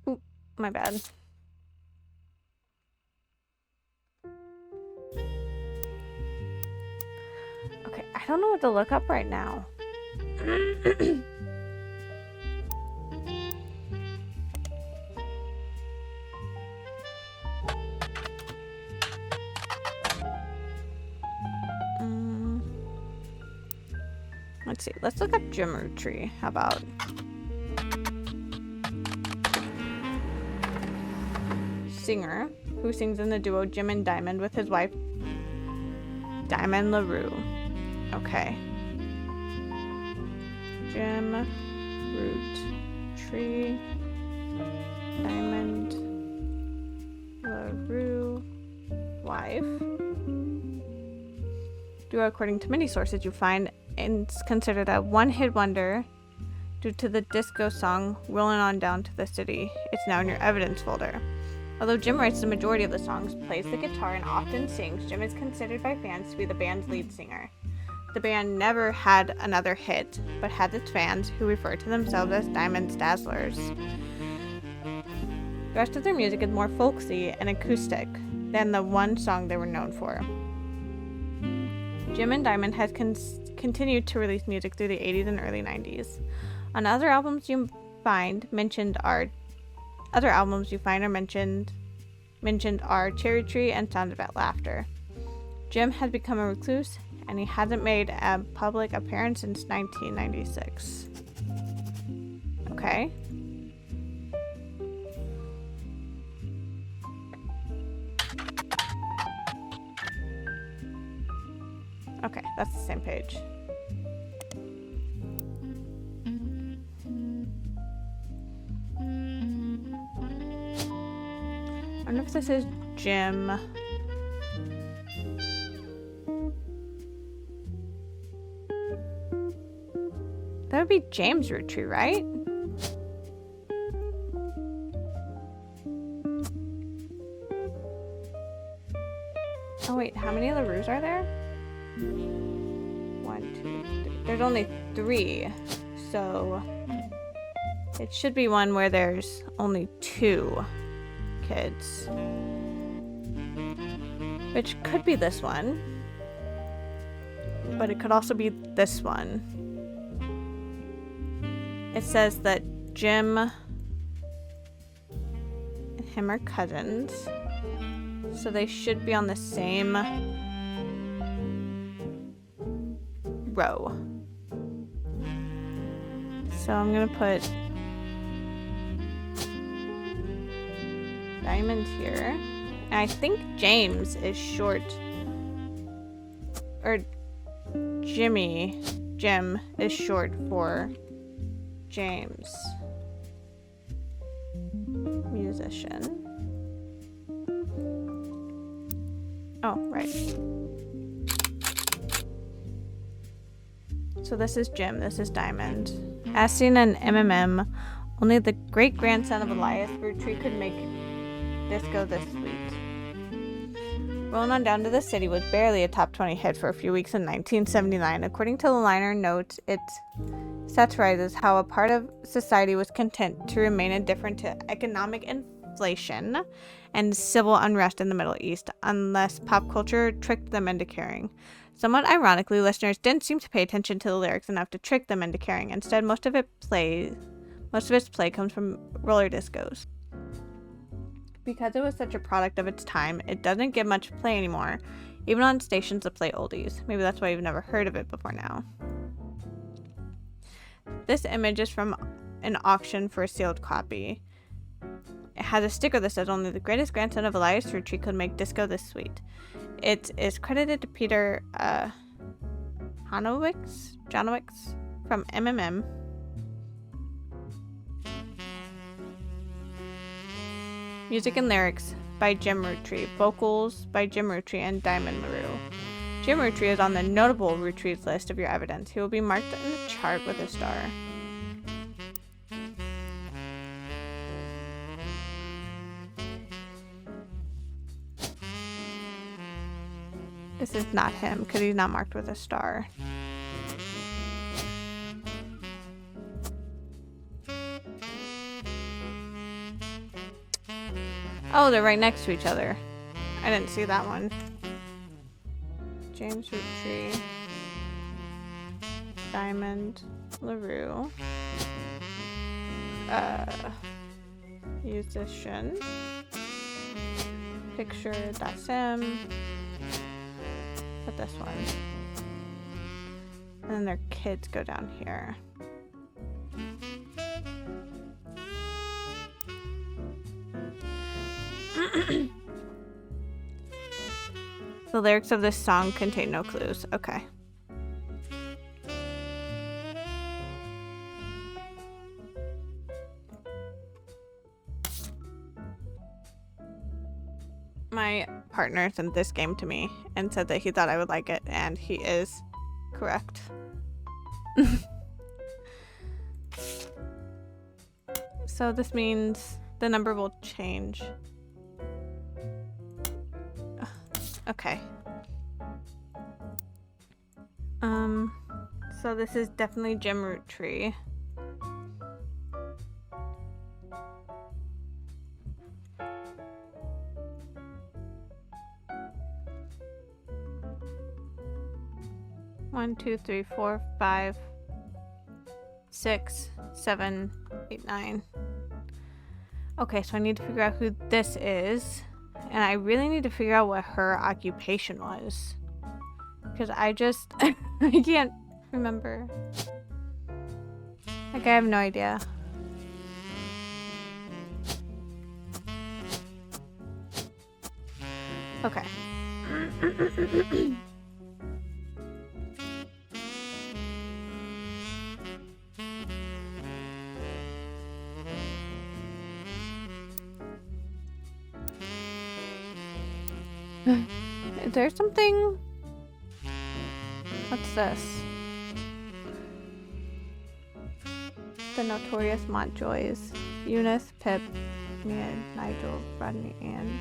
Oop, my bad. Okay, I don't know what to look up right now. Let's see. Let's look up Jim Roottrees. How about? Singer who sings in the duo Jim and Diamond with his wife Diamond LaRue. Okay. Jim Roottrees, Diamond LaRue, wife. Duo, according to many sources you find, it's considered a one-hit wonder due to the disco song Rollin' On Down to the City. It's now in your evidence folder. Although Jim writes the majority of the songs, plays the guitar, and often sings, Jim is considered by fans to be the band's lead singer. The band never had another hit, but had its fans who refer to themselves as Diamond's Dazzlers. The rest of their music is more folksy and acoustic than the one song they were known for. Jim and Diamond has continued to release music through the 80s and early 90s. On other albums you find mentioned are Cherry Tree and Sounds About Laughter. Jim has become a recluse, and he hasn't made a public appearance since 1996. Okay. Okay, that's the same page. wonder if this is Jim. That would be James Rootree, right? Oh wait, how many LaRues are there? 1, 2, 3. There's only 3, so it should be one where there's only 2 kids. Which could be this one. But it could also be this one. It says that Jim and him are cousins. So they should be on the same row. So I'm gonna put Diamond here. And I think James is short, or Jim is short for James. Musician. Oh, right. So this is Jim, this is Diamond. As seen in MMM, only the great-grandson of Elias Rootree could make disco this sweet. Rolling on Down to the City was barely a top 20 hit for a few weeks in 1979. According to the liner notes, it satirizes how a part of society was content to remain indifferent to economic inflation and civil unrest in the Middle East, unless pop culture tricked them into caring. Somewhat ironically, listeners didn't seem to pay attention to the lyrics enough to trick them into caring. Instead, most of its play comes from roller discos. Because it was such a product of its time, it doesn't get much play anymore, even on stations that play oldies. Maybe that's why you've never heard of it before now. This image is from an auction for a sealed copy. It has a sticker that says only the greatest grandson of Elias Rootree could make disco this sweet. It is credited to Peter Janowicz from MMM. Music and lyrics by Jim Rootree. Vocals by Jim Rootree and Diamond LaRue. Jim Rootree is on the notable Rootrees list of your evidence. He will be marked in the chart with a star. This is not him because he's not marked with a star. Oh, they're right next to each other. I didn't see that one. James Rootree. Diamond LaRue. Musician. Picture.sim. Put this one. And then their kids go down here. The lyrics of this song contain no clues. Okay. My partner sent this game to me and said that he thought I would like it, and he is correct. So this means the number will change. Okay. So this is definitely Jim Rootree. One, 2, 3, 4, 5, 6, 7, 8, 9. Okay, so I need to figure out who this is. And I really need to figure out what her occupation was. Because I just... I can't remember. Like, I have no idea. Okay. Is there something? What's this? The notorious Montjoys. Eunice, Pip, Mia, Nigel, Rodney, and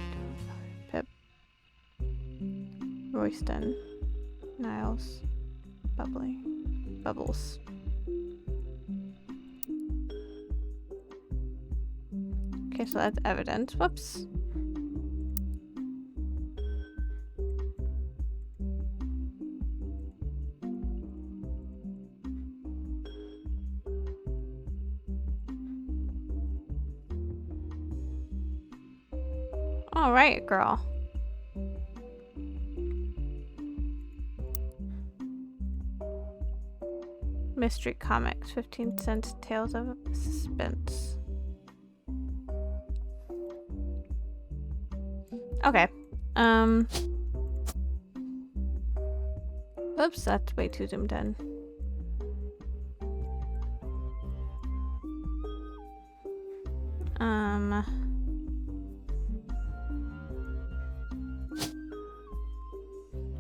Pip. Royston. Niles. Bubbly. Bubbles. Okay, so that's evidence. Whoops. All right, girl. Mystery Comics, 15 cents, Tales of Suspense. Okay. Oops, that's way too zoomed in.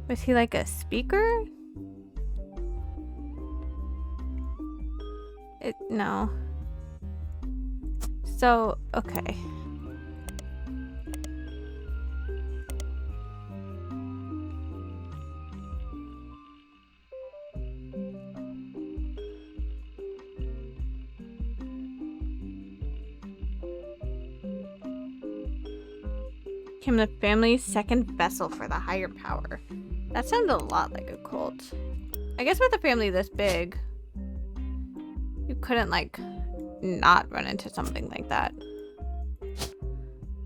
Was he like a speaker? No. So, okay. Became the family's second vessel for the higher power. That sounds a lot like a cult. I guess with a family this big, you couldn't, like, not run into something like that.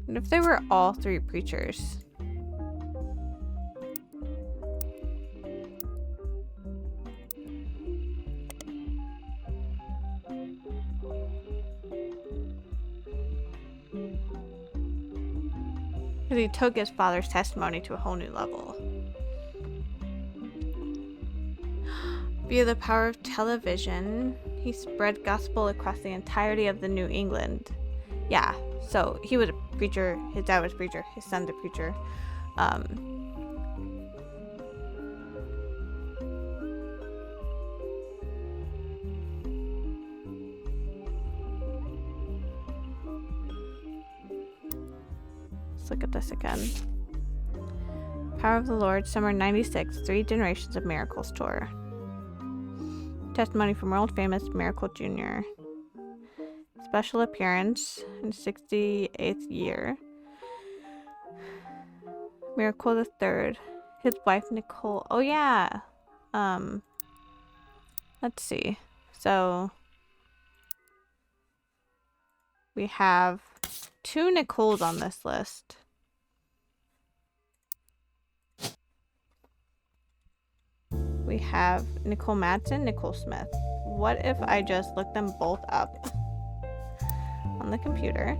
And if they were all three preachers? Because he took his father's testimony to a whole new level. Via the power of television, he spread gospel across the entirety of the New England. Yeah, so he was a preacher, his dad was a preacher, his son's a preacher. Let's look at this again. Power of the Lord, Summer 96, 3 Generations of Miracles Tour. Testimony from world famous Miracle Jr. Special appearance in 68th year. Miracle the Third. His wife Nicole. Oh yeah. Let's see. So we have 2 Nicoles on this list. We have Nicole Madsen, Nicole Smith. What if I just look them both up on the computer?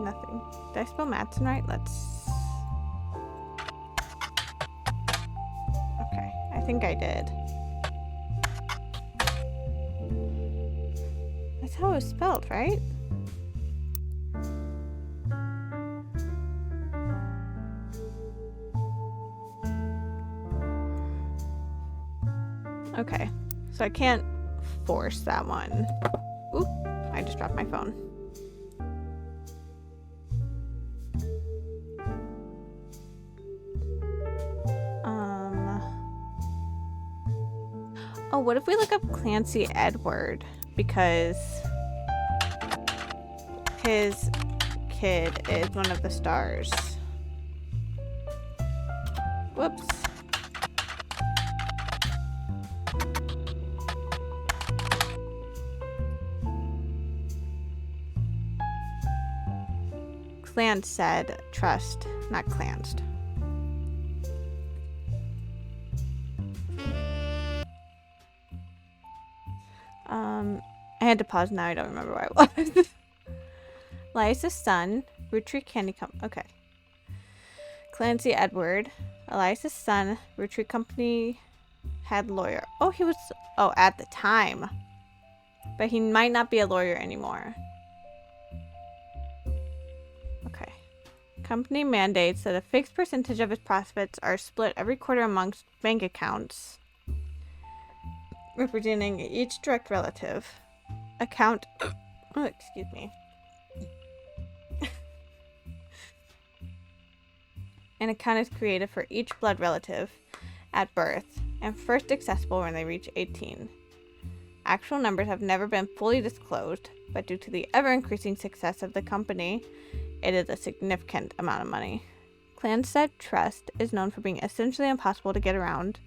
Nothing. Did I spell Madsen right? Let's... Okay, I think I did. That's how it was spelled, right? Okay, so I can't force that one. Oop, I just dropped my phone. Oh, what if we look up Clancy Edward? Because his kid is one of the stars. Whoops. Clan said trust, not clansed. I had to pause now, I don't remember where I was. Elias's son, Roottrees Candy Company. Okay. Clancy Edward, Elias's son, Roottrees Company head lawyer. Oh, he was, oh, at the time. But he might not be a lawyer anymore. Company mandates that a fixed percentage of its profits are split every quarter amongst bank accounts, representing each direct relative. Account. Oh, excuse me. An account is created for each blood relative at birth and first accessible when they reach 18. Actual numbers have never been fully disclosed, but due to the ever-increasing success of the company, it is a significant amount of money. Clanstead Trust is known for being essentially impossible to get around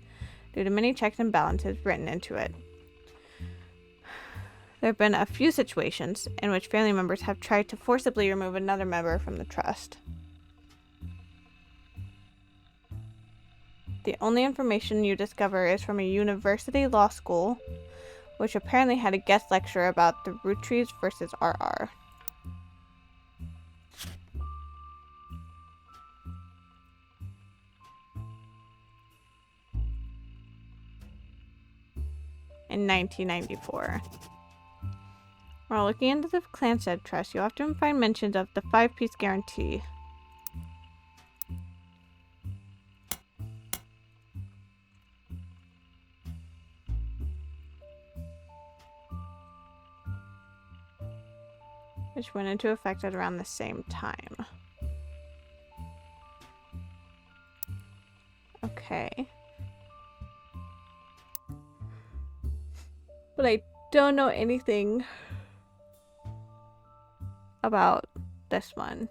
due to many checks and balances written into it. There have been a few situations in which family members have tried to forcibly remove another member from the trust. The only information you discover is from a university law school, which apparently had a guest lecture about the Roottrees versus RR. In 1994. While looking into the Clanstead Trust, you often find mentions of the 5-piece guarantee. Which went into effect at around the same time. Okay. But I don't know anything about this one.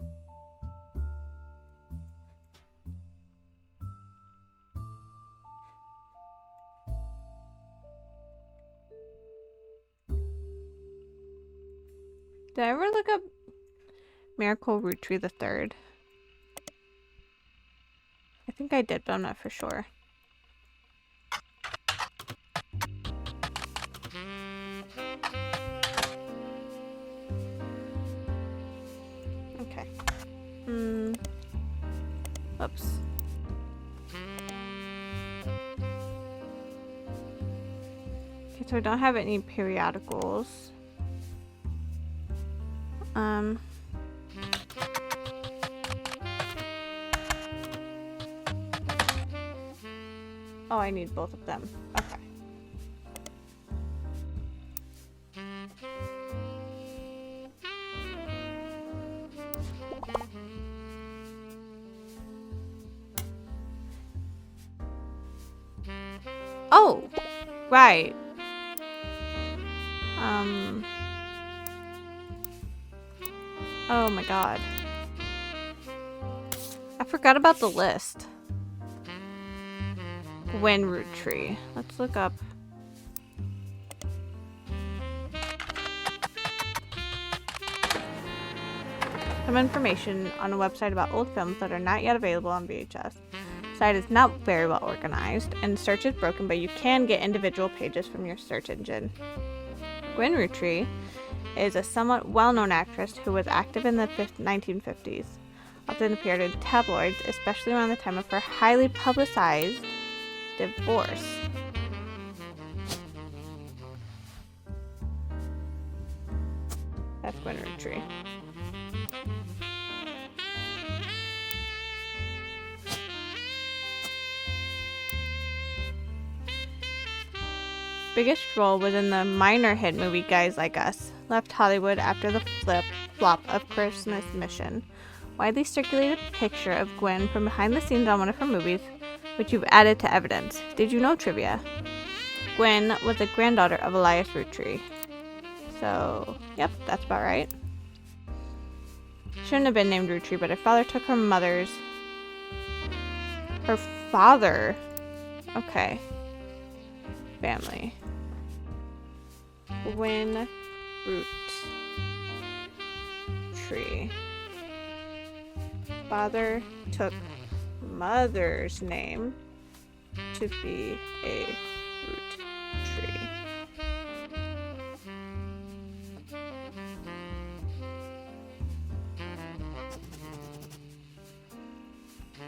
Did I ever look up Miracle Roottree the Third? I think I did, but I'm not for sure. Okay. Oops. Okay, so I don't have any periodicals. Oh, I need both of them. Okay. Oh, right. Oh my god. I forgot about the list. Gwen Roottrie. Let's look up. Some information on a website about old films that are not yet available on VHS. The site is not very well organized, and the search is broken, but you can get individual pages from your search engine. Gwen Roottrie is a somewhat well-known actress who was active in the 1950s. Often appeared in tabloids, especially around the time of her highly publicized divorce. That's Gwen Roottrie. Biggest role was in the minor hit movie Guys Like Us, left Hollywood after the flop of Christmas Mission. Widely circulated picture of Gwen from behind the scenes on one of her movies, which you've added to evidence. Did you know trivia? Gwen was the granddaughter of Elias Roottrie. So, yep, that's about right. Shouldn't have been named Roottrie, but her father took her mother's. Her father? Okay. Family. Gwen Roottrie. Father took mother's name to be a root tree.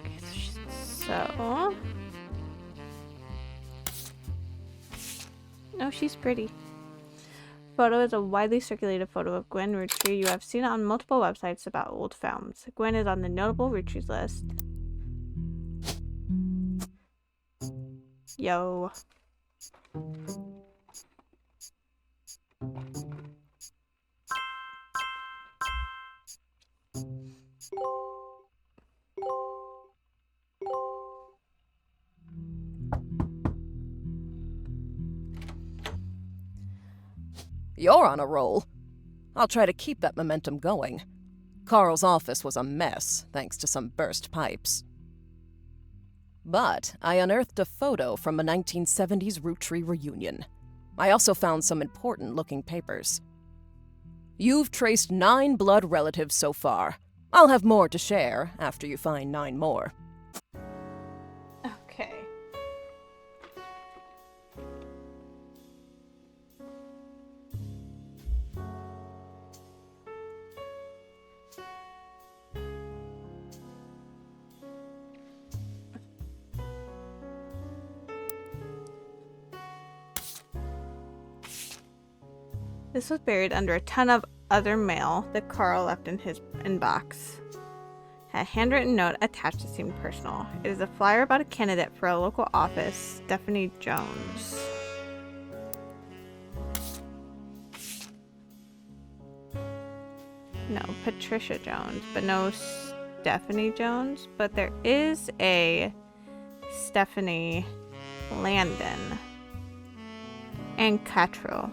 Okay, so no, she's pretty. photo is a widely circulated photo of Gwen Rootree. You have seen it on multiple websites about old films. Gwen is on the notable Roottrees list. Yo. You're on a roll. I'll try to keep that momentum going. Carl's office was a mess, thanks to some burst pipes. But I unearthed a photo from a 1970s Roottree reunion. I also found some important-looking papers. You've traced 9 blood relatives so far. I'll have more to share after you find 9 more. Okay. This was buried under a ton of other mail that Carl left in his inbox. A handwritten note attached that seemed personal. It is a flyer about a candidate for a local office, Stephanie Jones. No, Patricia Jones, but no Stephanie Jones. But there is a Stephanie Landon and Cottrell.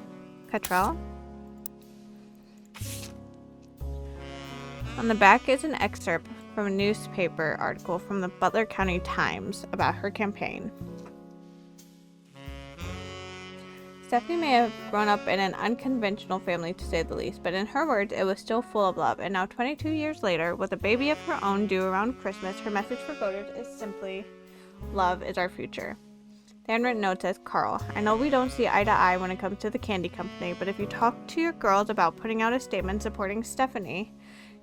On the back is an excerpt from a newspaper article from the Butler County Times about her campaign. Stephanie may have grown up in an unconventional family, to say the least, but in her words, it was still full of love. And now, 22 years later, with a baby of her own due around Christmas, her message for voters is simply, love is our future. The handwritten note says, Carl, I know we don't see eye to eye when it comes to the candy company, but if you talk to your girls about putting out a statement supporting Stephanie,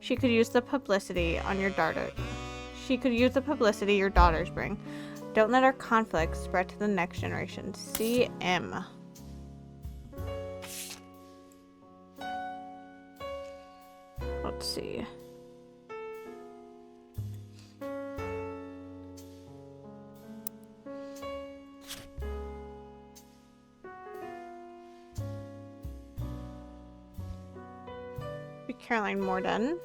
she could use the publicity on your daughter. She could use the publicity your daughters bring. Don't let our conflict spread to the next generation. CM. Let's see. Caroline Morden.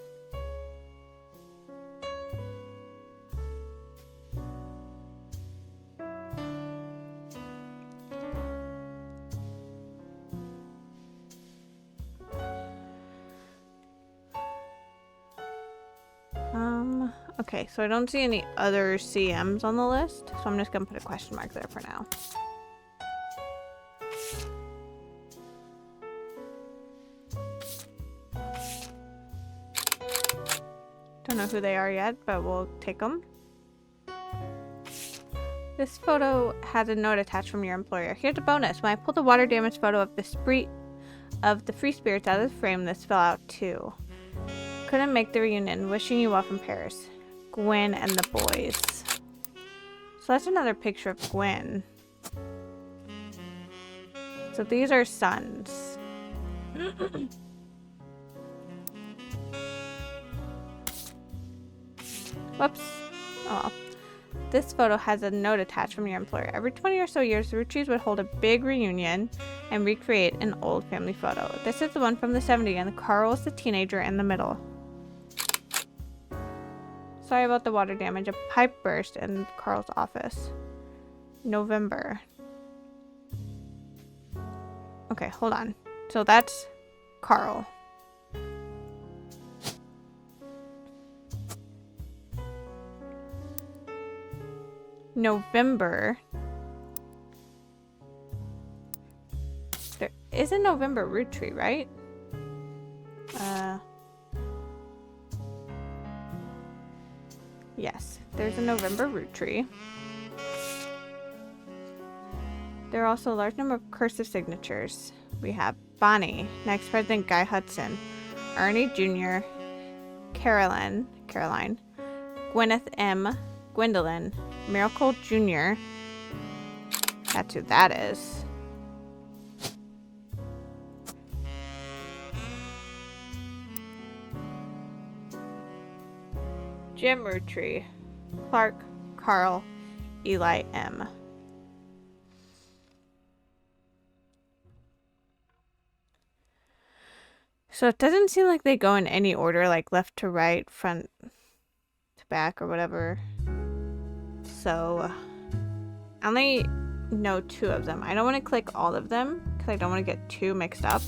Okay, so I don't see any other CMs on the list, so I'm just gonna put a question mark there for now. Don't know who they are yet, but we'll take them. This photo has a note attached from your employer. Here's a bonus. When I pulled the water damage photo of the free spirits out of the frame, this fell out too. Couldn't make the reunion. Wishing you well from Paris. Gwen and the boys. So that's another picture of Gwen. So these are sons. Whoops. Oh well. This photo has a note attached from your employer. Every 20 or so years, the Roottrees would hold a big reunion and recreate an old family photo. This is the one from the 70s, and Carl is the teenager in the middle. Sorry about the water damage. A pipe burst in Carl's office. November. Okay, hold on. So that's Carl. November. There is a November Rootree, right? Yes, there's a November Rootree. There are also a large number of cursive signatures. We have Bonnie, next President Guy Hudson, Ernie Jr., Caroline, Gwyneth M., Gwendolyn, Miracle Jr. That's who that is. Jim Roottrees, Clark, Carl, Eli M. So it doesn't seem like they go in any order, like left to right, front to back, or whatever. So I only know 2 of them. I don't want to click all of them because I don't want to get too mixed up.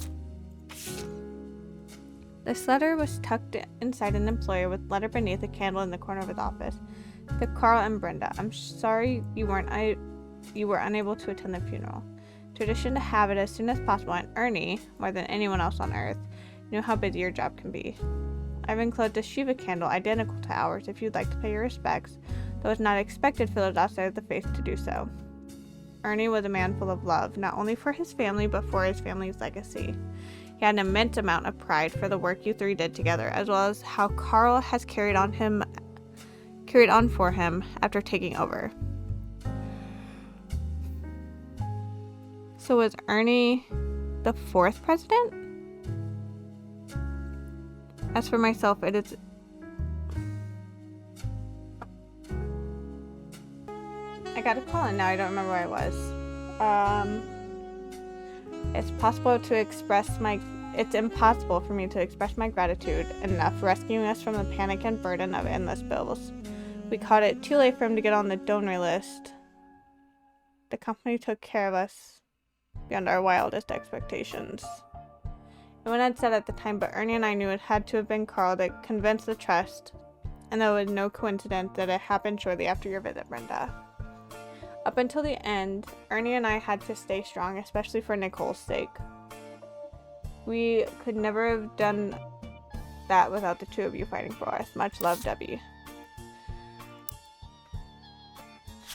This letter was tucked inside an employer with letter beneath a candle in the corner of his office. To Carl and Brenda, I'm sorry you were unable to attend the funeral. Tradition to have it as soon as possible, and Ernie, more than anyone else on earth, knew how busy your job can be. I've enclosed a Shiva candle identical to ours if you'd like to pay your respects, though it's not expected for those outside of the faith to do so. Ernie was a man full of love, not only for his family, but for his family's legacy. He had an immense amount of pride for the work you 3 did together, as well as how Carl has carried on for him after taking over. So was Ernie the 4th president? As for myself, it is... I got a call and now I don't remember where I was. It's impossible for me to express my gratitude enough for rescuing us from the panic and burden of endless bills. We caught it too late for him to get on the donor list. The company took care of us beyond our wildest expectations. No one had said at the time, but Ernie and I knew it had to have been Carl that convinced the trust, and though it was no coincidence that it happened shortly after your visit, Brenda. Up until the end, Ernie and I had to stay strong, especially for Nicole's sake. We could never have done that without the 2 of you fighting for us. Much love, Debbie.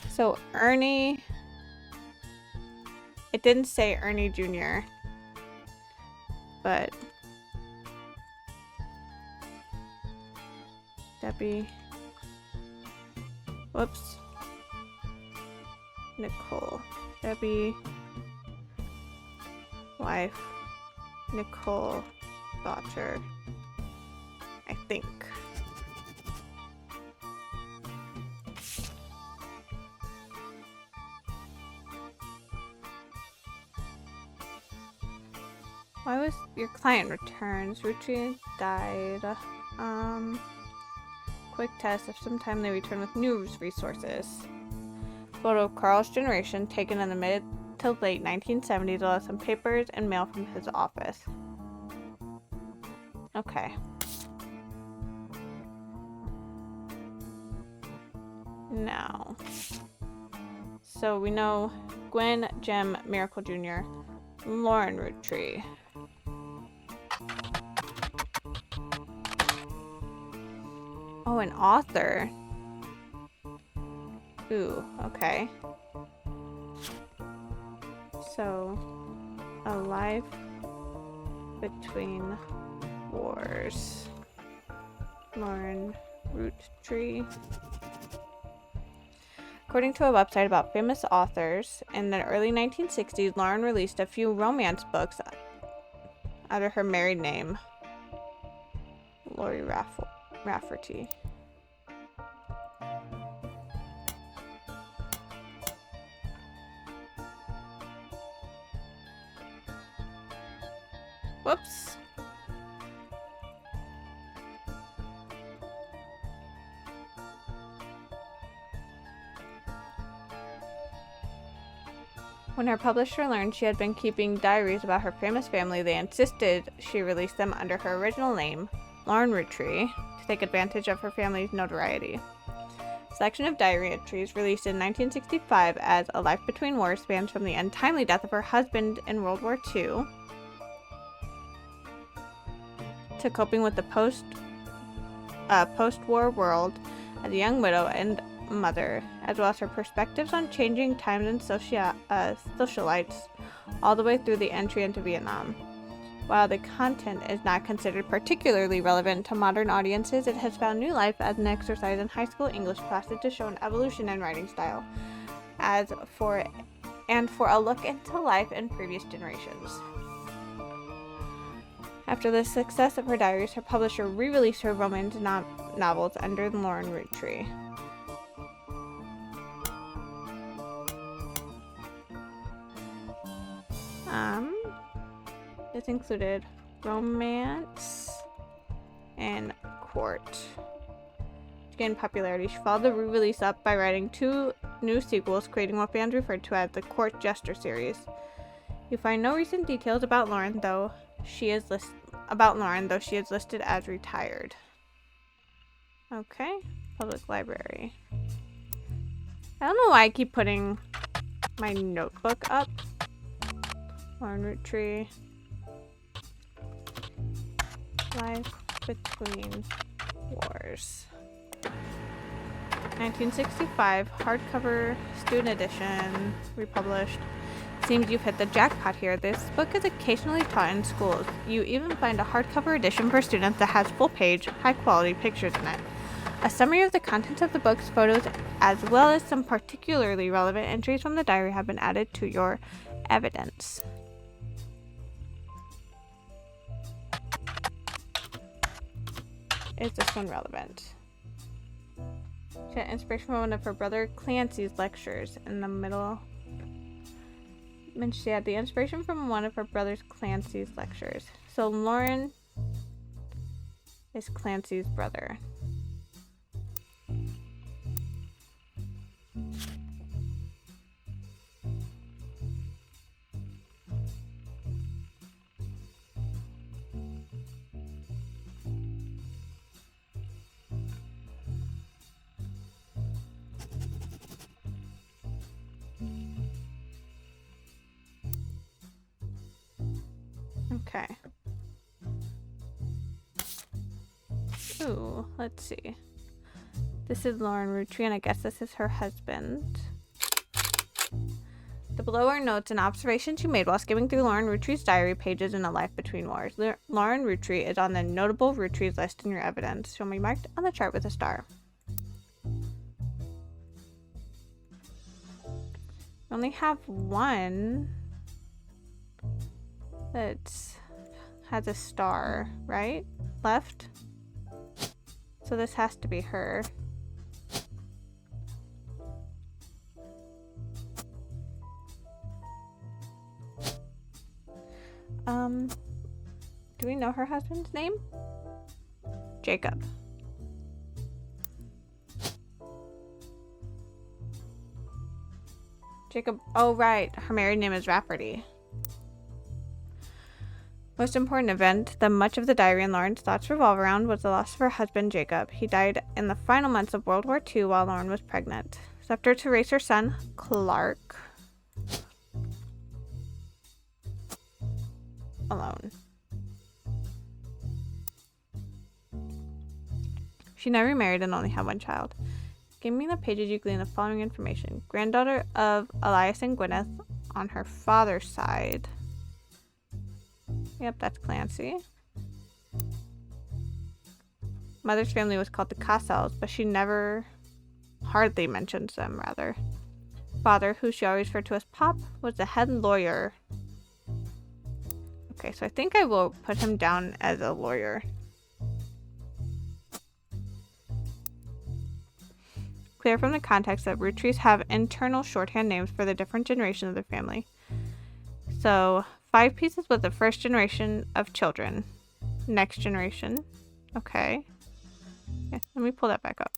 So Ernie... It didn't say Ernie Jr., but Debbie, whoops, Nicole, Debbie, wife, Nicole, daughter, I think. Why was your client returns? Roottrees died. Quick test. If sometime they return with news resources. Photo of Carl's generation taken in the mid to late 1970s along some papers and mail from his office. Okay. Now. So we know Gwen, Jem, Miracle Jr., Lauren Roottrees. Oh, an author. Ooh, okay. So, a life between wars. Lauren Roottrees. According to a website about famous authors, in the early 1960s, Lauren released a few romance books under her married name, Lori Rafferty. Whoops. When her publisher learned she had been keeping diaries about her famous family, they insisted she release them under her original name, Lauren Roottrees, to take advantage of her family's notoriety. A selection of diary entries released in 1965 as A Life Between Wars spans from the untimely death of her husband in World War II to coping with the post-war world as a young widow and mother, as well as her perspectives on changing times and socialites, all the way through the entry into Vietnam. While the content is not considered particularly relevant to modern audiences, it has found new life as an exercise in high school English classes to show an evolution in writing style, for a look into life in previous generations. After the success of her diaries, her publisher re-released her romance novels under the Lauren Roottrees. This included romance and court. To gain popularity, she followed the re-release up by writing 2 new sequels, creating what fans referred to as the Court Jester series. You find no recent details about Lauren, though she is listed as retired. Okay, public library. I don't know why I keep putting my notebook up. Lauren Roottrees. Life Between Wars. 1965, hardcover, student edition, republished. Seems you've hit the jackpot here. This book is occasionally taught in schools. You even find a hardcover edition for students that has full-page, high-quality pictures in it. A summary of the contents of the book's photos, as well as some particularly relevant entries from the diary, have been added to your evidence. Is this one relevant? She had inspiration from one of her brother Clancy's lectures in the middle. And she had the inspiration from one of her brother Clancy's lectures. So Lauren is Clancy's brother. Okay. Ooh, let's see. This is Lauren Roottrees, and I guess this is her husband. The below are notes and observations she made while skimming through Lauren Roottrees' diary pages in A Life Between Wars. Lauren Roottrees is on the notable Roottrees list in your evidence. She'll be marked on the chart with a star. We only have one that has a star, right? Left. So this has to be her. Do we know her husband's name? Jacob. Jacob, oh right, her married name is Rafferty. Most important event that much of the diary and Lauren's thoughts revolve around was the loss of her husband, Jacob. He died in the final months of World War II while Lauren was pregnant. Scepter to raise her son, Clark, alone. She never remarried and only had one child. Give me the pages you glean the following information. Granddaughter of Elias and Gwyneth on her father's side. Yep, that's Clancy. Mother's family was called the Cossells, but she hardly mentions them, rather. Father, who she always referred to as Pop, was the head lawyer. Okay, so I think I will put him down as a lawyer. Clear from the context that Roottrees have internal shorthand names for the different generations of the family. So, 5 pieces was the first generation of children. Next generation. Okay. Yeah, let me pull that back up.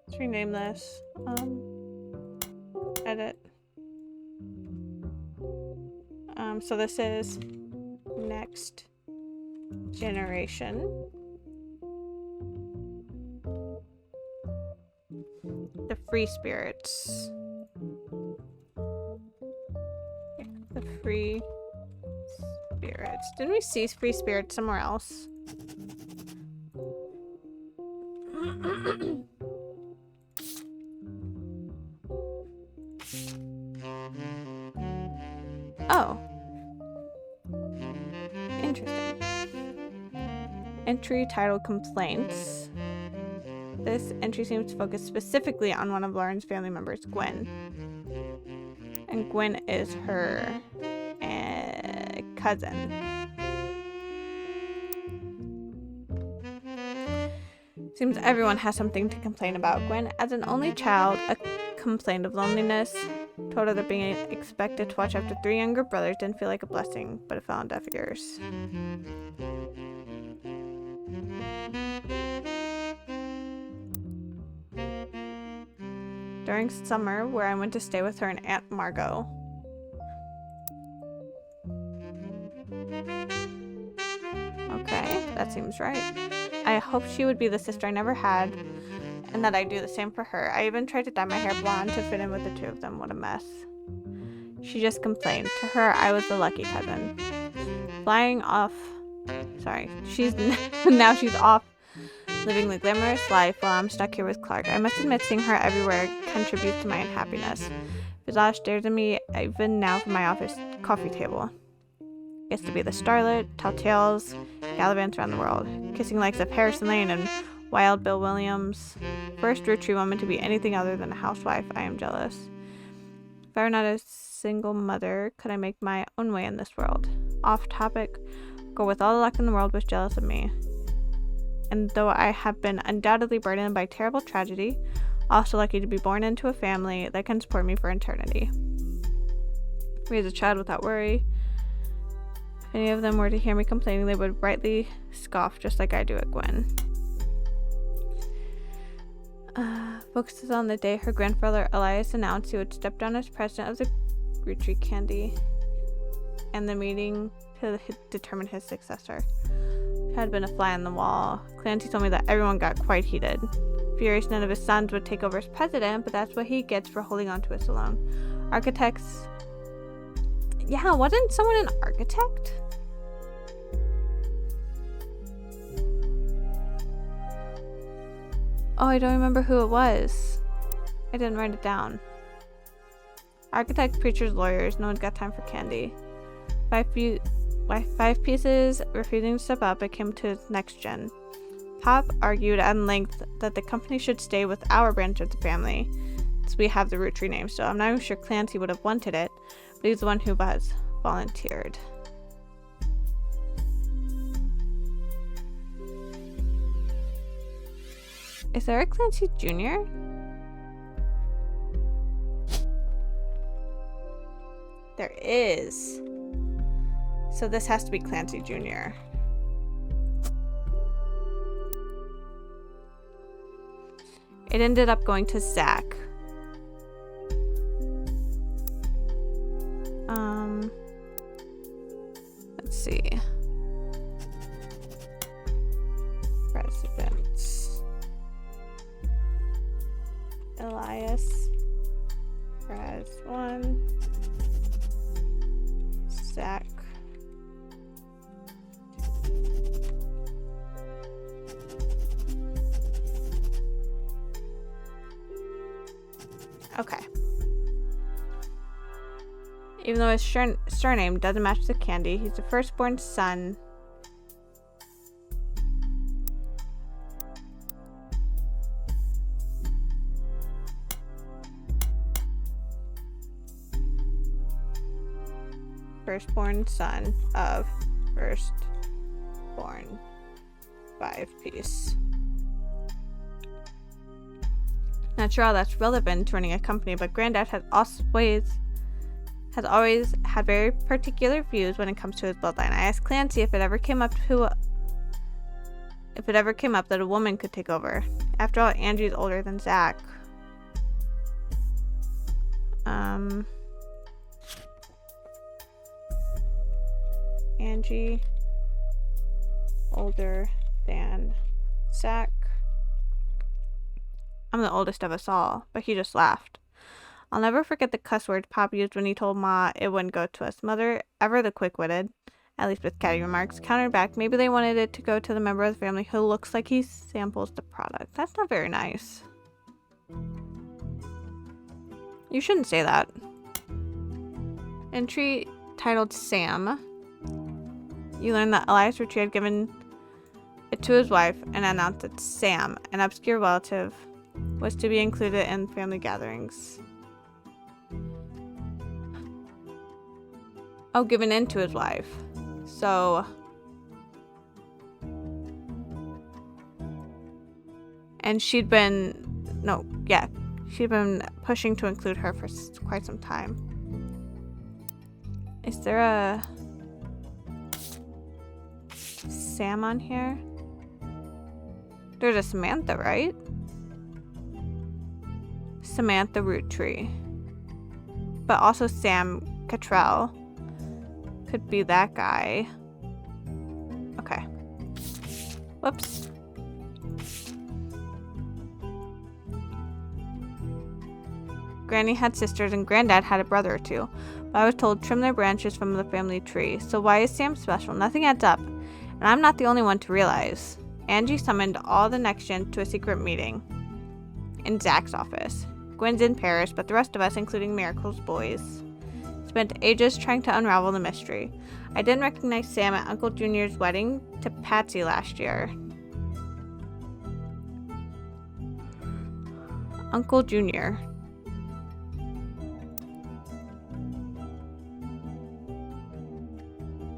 Let's rename this. Edit. So this is next generation. The free spirits. Yeah, the free spirits. Didn't we see free spirits somewhere else? Oh. Interesting. Entry title complaints. This entry seems to focus specifically on one of Lauren's family members, Gwen. And Gwen is her cousin. Seems everyone has something to complain about. Gwen, as an only child, complained of loneliness, told her that being expected to watch after 3 younger brothers didn't feel like a blessing, but it fell on deaf ears. During summer, where I went to stay with her and Aunt Margot. Okay, that seems right. I hoped she would be the sister I never had, and that I'd do the same for her. I even tried to dye my hair blonde to fit in with the 2 of them. What a mess. She just complained. To her, I was the lucky cousin. Flying off... Sorry. Now she's off living the glamorous life while I'm stuck here with Clark. I must admit, seeing her everywhere contributes to my unhappiness. Visage stares at me even now from my office coffee table. Gets to be the starlet, tell tales, gallivants around the world, kissing likes of Harrison Lane and Wild Bill Williams. First Roottrees woman to be anything other than a housewife. I am jealous. If I were not a single mother, could I make my own way in this world? Off topic, girl with all the luck in the world was jealous of me. And though I have been undoubtedly burdened by terrible tragedy, also lucky to be born into a family that can support me for eternity. Raise a child without worry. If any of them were to hear me complaining, they would rightly scoff just like I do at Gwen. Focuses on the day her grandfather Elias announced he would step down as president of the Roottrees Candy and the meeting to determine his successor. It had been a fly on the wall. Clancy told me that everyone got quite heated. Furious none of his sons would take over as president, but that's what he gets for holding on to us alone. Architects... Yeah, wasn't someone an architect? Oh, I don't remember who it was. I didn't write it down. Architects, preachers, lawyers. No one's got time for candy. 5 pieces refusing to step up, it came to its next gen. Pop argued at length that the company should stay with our branch of the family, so we have the Roottrees name still. I'm not even sure Clancy would have wanted it, but he's the one who has volunteered. Is there a Clancy Jr.? There is. So this has to be Clancy Jr. It ended up going to Zach. Let's see. Presidents. Elias. Pres 1. Zach. Okay. Even though his surname doesn't match the candy, he's the firstborn son. Firstborn son of firstborn 5-piece. Not sure how that's relevant to running a company, but Granddad has always had very particular views when it comes to his bloodline. I asked Clancy if it ever came up that a woman could take over. After all, Angie's older than Zach. Angie older than Zach. I'm the oldest of us all, but he just laughed. I'll never forget the cuss words Pop used when he told Ma it wouldn't go to us. Mother, ever the quick-witted, at least with catty remarks, countered back, maybe they wanted it to go to the member of the family who looks like he samples the product. That's not very nice. You shouldn't say that. Entry titled Sam. You learn that Elias Roottrees had given it to his wife and announced that Sam, an obscure relative, was to be included in family gatherings. Oh, given in to his wife. So... And she'd been... No, yeah. She'd been pushing to include her for quite some time. Is there a... Sam on here? There's a Samantha, right? Samantha Roottrees. But also Sam Cottrell. Could be that guy. Okay. Whoops. Granny had sisters and Granddad had a brother or two. But I was told trim their branches from the family tree. So why is Sam special? Nothing adds up. And I'm not the only one to realize. Angie summoned all the next gen to a secret meeting in Zach's office. Gwen's in Paris, but the rest of us, including Miracle's boys, spent ages trying to unravel the mystery. I didn't recognize Sam at Uncle Junior's wedding to Patsy last year. Uncle Junior.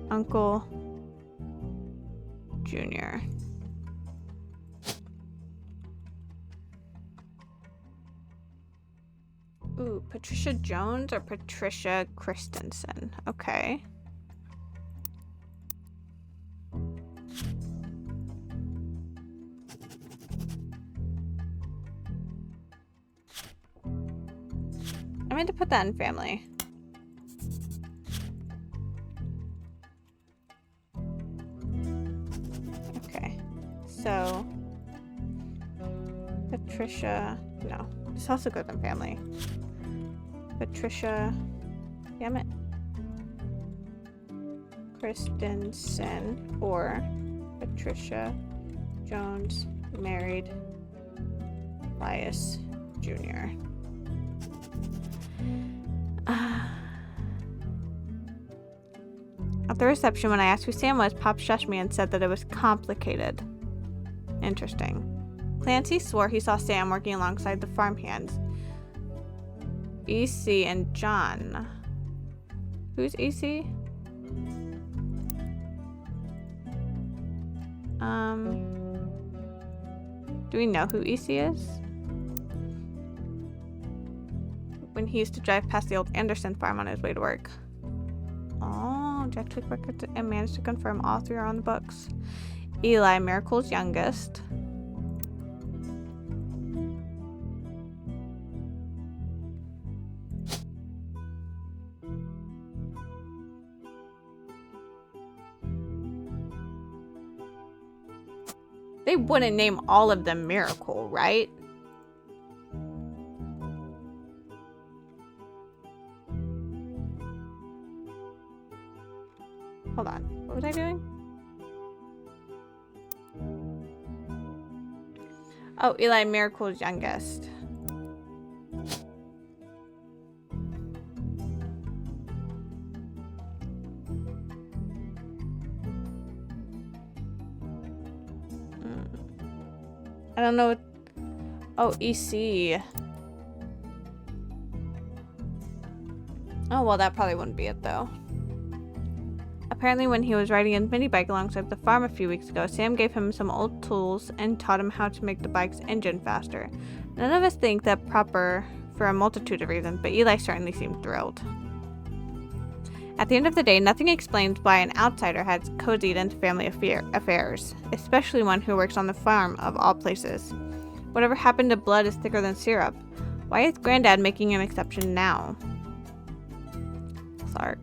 Uncle Junior. Ooh, Patricia Jones or Patricia Christensen? Okay. I meant to put that in family. Okay. So, Patricia, no, this also goes in family. Patricia, damn it, Christensen or Patricia Jones married Elias Jr. At the reception, when I asked who Sam was, Pop shushed me and said that it was complicated. Interesting. Clancy swore he saw Sam working alongside the farmhands. EC and John. Who's EC? Do we know who EC is? When he used to drive past the old Anderson farm on his way to work. Oh, Jack took records and managed to confirm all three are on the books. Eli, Miracle's youngest. They wouldn't name all of them Miracle, right? Hold on. What was I doing? Oh, Eli, Miracle's youngest. I don't know what... Oh, EC. Oh, well, that probably wouldn't be it, though. Apparently, when he was riding his mini bike alongside the farm a few weeks ago, Sam gave him some old tools and taught him how to make the bike's engine faster. None of us think that proper for a multitude of reasons, but Eli certainly seemed thrilled. At the end of the day, nothing explains why an outsider has cozied into family affairs, especially one who works on the farm of all places. Whatever happened to blood is thicker than syrup. Why is Granddad making an exception now? Clark.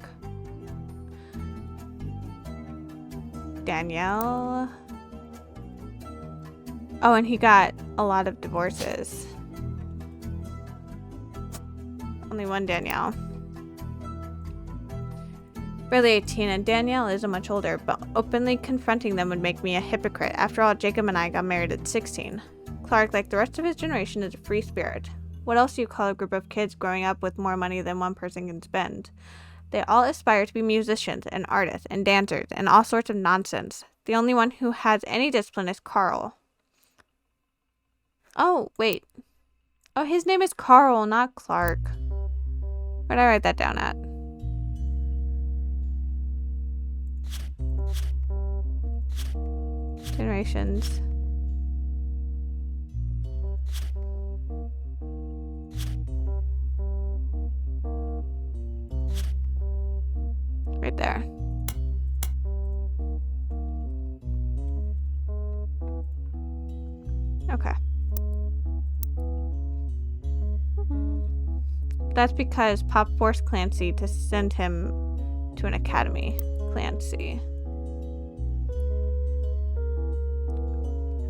Danielle. Oh, and he got a lot of divorces. Only one Danielle. Barely 18, and Danielle is much older, but openly confronting them would make me a hypocrite. After all, Jacob and I got married at 16. Clark, like the rest of his generation, is a free spirit. What else do you call a group of kids growing up with more money than one person can spend? They all aspire to be musicians and artists and dancers and all sorts of nonsense. The only one who has any discipline is Carl. Oh, wait. Oh, his name is Carl, not Clark. Where'd I write that down at? Generations. Right there. Okay. That's because Pop forced Clancy to send him to an academy. Clancy.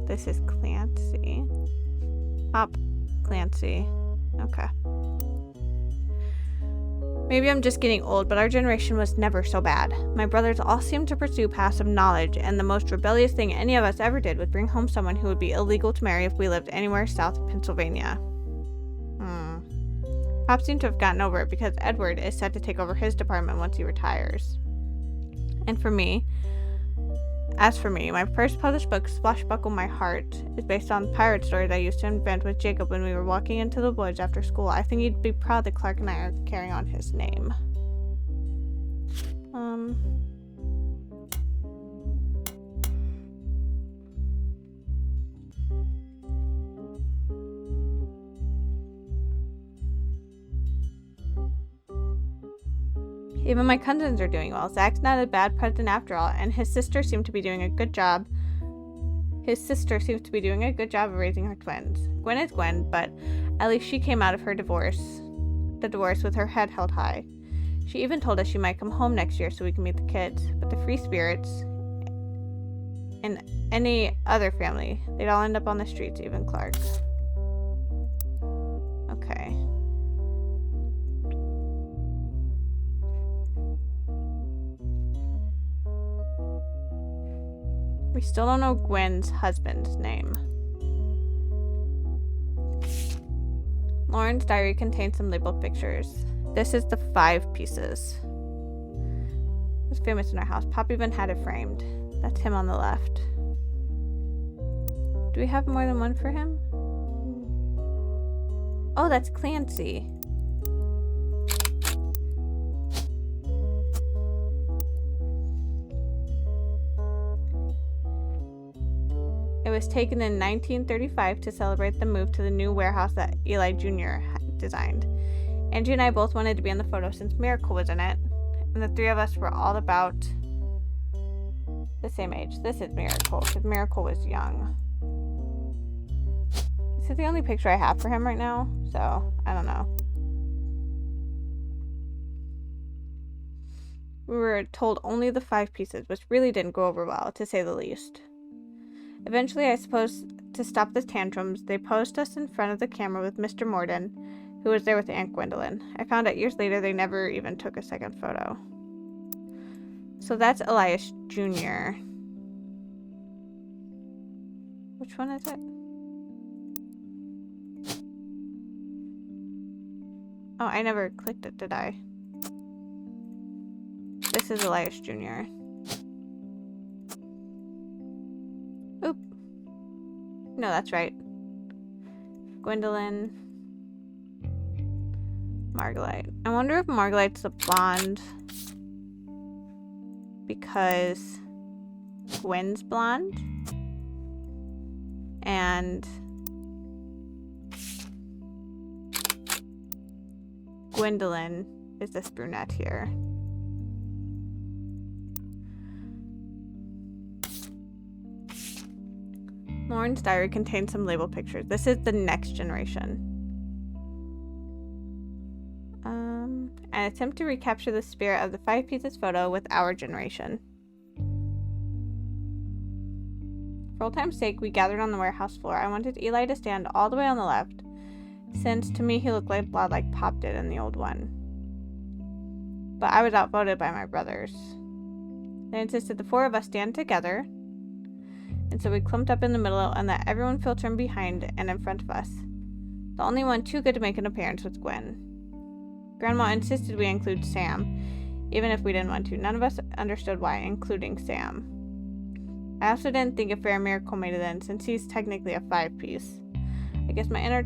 This is Clancy. Pop Clancy. Okay. Maybe I'm just getting old, but our generation was never so bad. My brothers all seemed to pursue paths of knowledge, and the most rebellious thing any of us ever did was bring home someone who would be illegal to marry if we lived anywhere south of Pennsylvania. Pop seemed to have gotten over it because Edward is set to take over his department once he retires. And for me, my first published book, Splashbuckle My Heart, is based on pirate stories I used to invent with Jacob when we were walking into the woods after school. I think he'd be proud that Clark and I are carrying on his name. Even my cousins are doing well. Zach's not a bad president after all, and his sister seems to be doing a good job. Of raising her twins. Gwen is Gwen, but at least she came out of the divorce with her head held high. She even told us she might come home next year so we can meet the kids. But the free spirits in any other family, they'd all end up on the streets, even Clark. Okay. We still don't know Gwen's husband's name. Lauren's diary contains some labeled pictures. This is the 5 pieces. It was famous in our house. Pop even had it framed. That's him on the left. Do we have more than one for him? Oh, that's Clancy. It was taken in 1935 to celebrate the move to the new warehouse that Eli Jr. designed. Angie and I both wanted to be in the photo since Miracle was in it, and the 3 of us were all about the same age. This is Miracle, because Miracle was young. This is the only picture I have for him right now, so I don't know. We were told only the 5 pieces, which really didn't go over well, to say the least. Eventually, I suppose, to stop the tantrums, they posed us in front of the camera with Mr. Morden, who was there with Aunt Gwendolyn. I found out years later they never even took a second photo. So that's Elias Jr. Which one is it? Oh, I never clicked it, did I? This is Elias Jr. Oop. No, that's right. Gwendolyn. Margolite. I wonder if Margolite's the blonde because Gwen's blonde and Gwendolyn is this brunette here. Lauren's diary contains some labeled pictures. This is the next generation. An attempt to recapture the spirit of the 5 pieces photo with our generation. For old time's sake, we gathered on the warehouse floor. I wanted Eli to stand all the way on the left, since to me he looked like blood like Pop did in the old one. But I was outvoted by my brothers. They insisted the 4 of us stand together, and so we clumped up in the middle and let everyone filter in behind and in front of us. The only one too good to make an appearance was Gwen. Grandma insisted we include Sam, even if we didn't want to. None of us understood why, including Sam. I also didn't think a fair miracle made it in, since he's technically a 5-piece. I guess my inner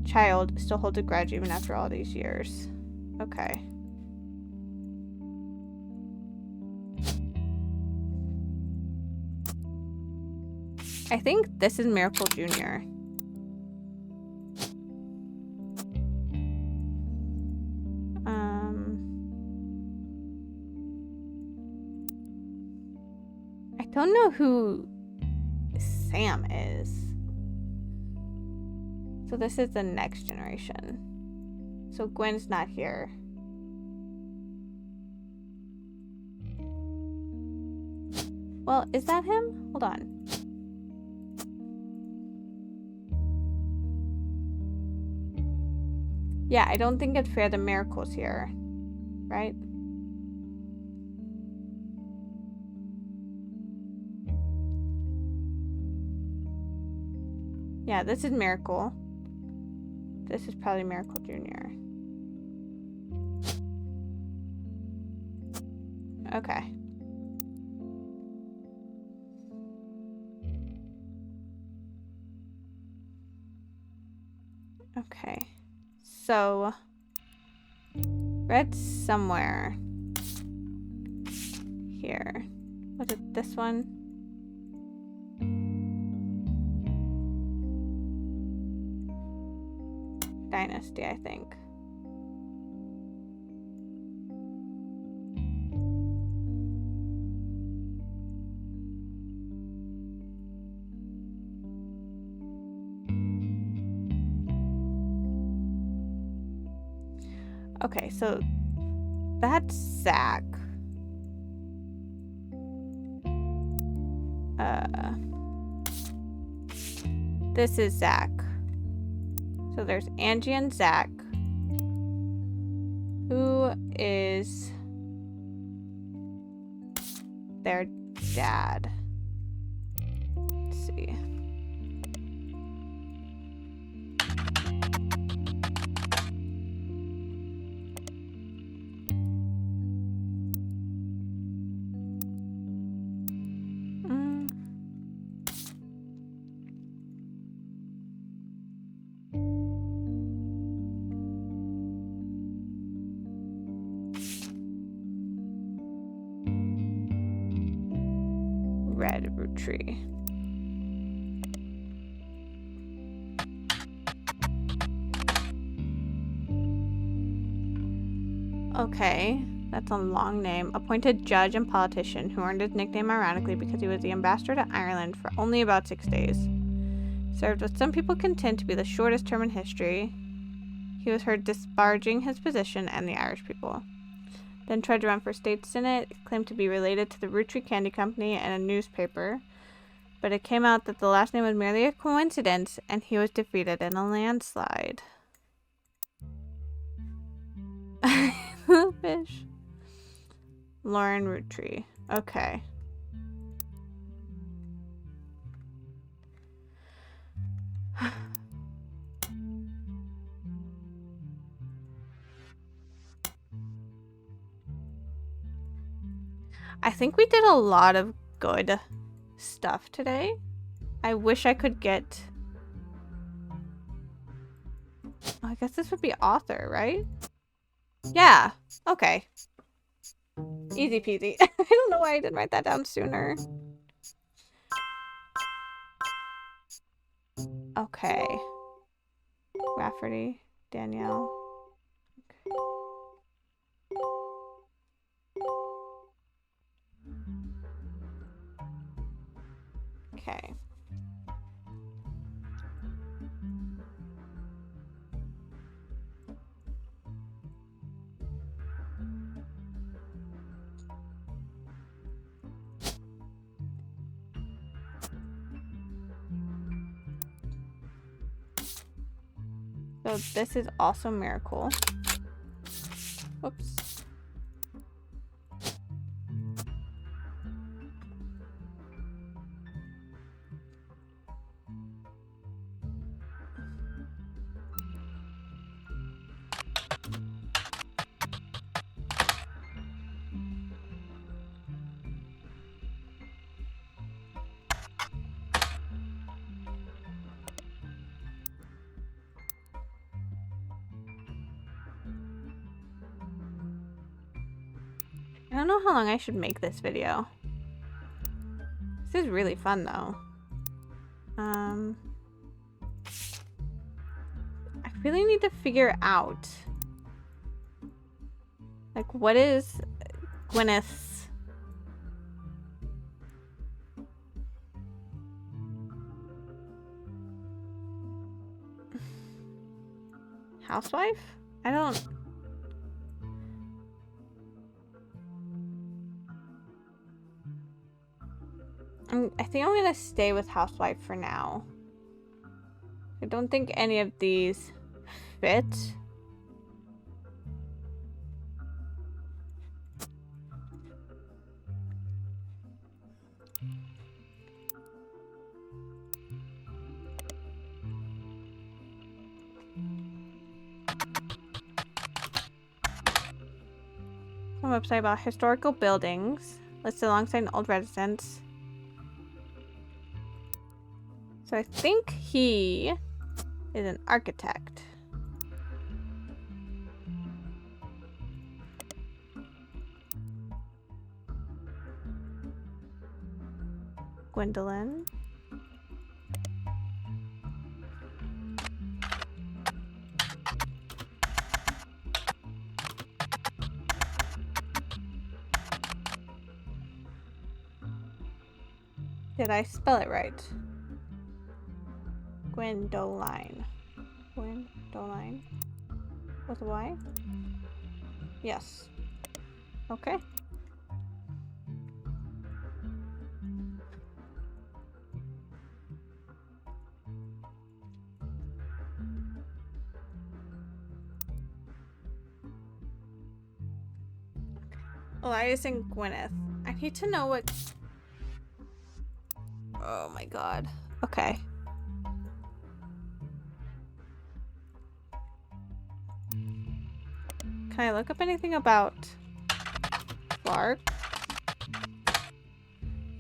child still holds a grudge even after all these years. Okay. I think this is Miracle Jr. I don't know who Sam is. So this is the next generation. So Gwen's not here. Well, is that him? Hold on. Yeah, I don't think it's fair the miracle's here. Right? Yeah, this is Miracle. This is probably Miracle Jr. Okay. Okay. So, read somewhere here. Was it this one? Dynasty, I think. Okay, so that's Zach. This is Zach. So there's Angie and Zach. Who is their dad? Let's see. Red Roottrees. Okay, that's a long name. Appointed judge and politician who earned his nickname ironically because he was the ambassador to Ireland for only about 6 days. Served what some people contend to be the shortest term in history. He was heard disparaging his position and the Irish people. Then tried to run for state senate, claimed to be related to the Roottrees Candy Company and a newspaper, but it came out that the last name was merely a coincidence, and he was defeated in a landslide. Fish. Lauren Roottrees. Okay. I think we did a lot of good stuff today. I wish I could get... I guess this would be author, right? Yeah. Okay. Easy peasy. I don't know why I didn't write that down sooner. Okay. Rafferty. Danielle. Okay. So this is also Miracle. Whoops. I don't know how long I should make this video. This is really fun though. I really need to figure out, like, what is Gwyneth's housewife? I don't. I think I'm gonna stay with housewife for now. I don't think any of these fit. Some website about historical buildings listed alongside an old residence. So I think he is an architect. Gwendolyn. Did I spell it right? Gwendoline. Gwendoline. With a Y? Yes. Okay. Elias and Gwyneth. I need to know what... Oh my god. Okay. Can I look up anything about Clark?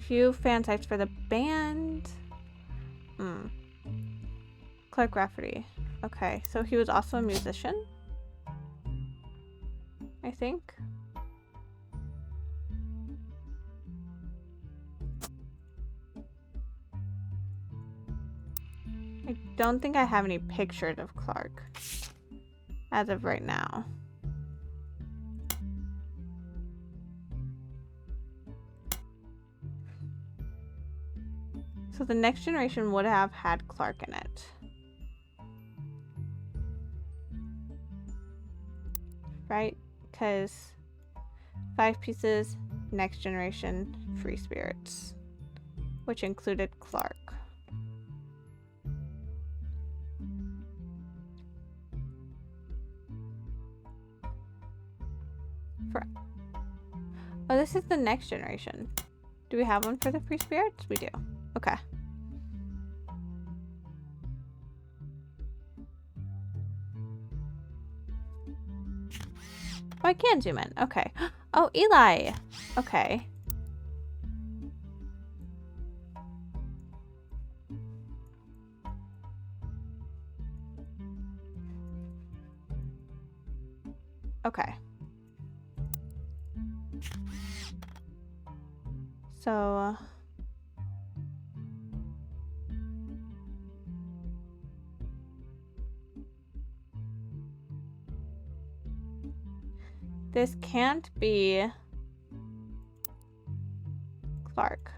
Few fan sites for the band. Clark Rafferty. Okay, so he was also a musician, I think. I don't think I have any pictures of Clark as of right now. So the next generation would have had Clark in it. Right? Because 5 pieces, next generation, free spirits, which included Clark. Oh, this is the next generation. Do we have one for the free spirits? We do. Okay. Oh, I can zoom in. Okay. Oh, Eli. Okay. Okay. So... this can't be Clark.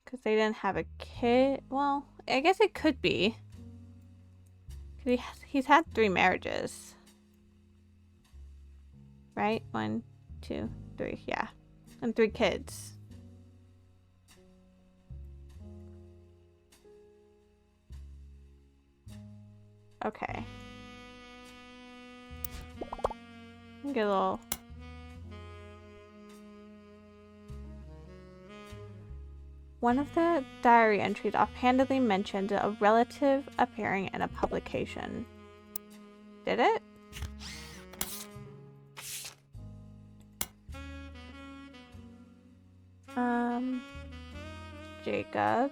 Because they didn't have a kid. Well, I guess it could be. He's had 3 marriages. Right? 1, 2, 3. Yeah. And 3 kids. Okay. Get a little... One of the diary entries offhandedly mentioned a relative appearing in a publication. Did it? Jacob.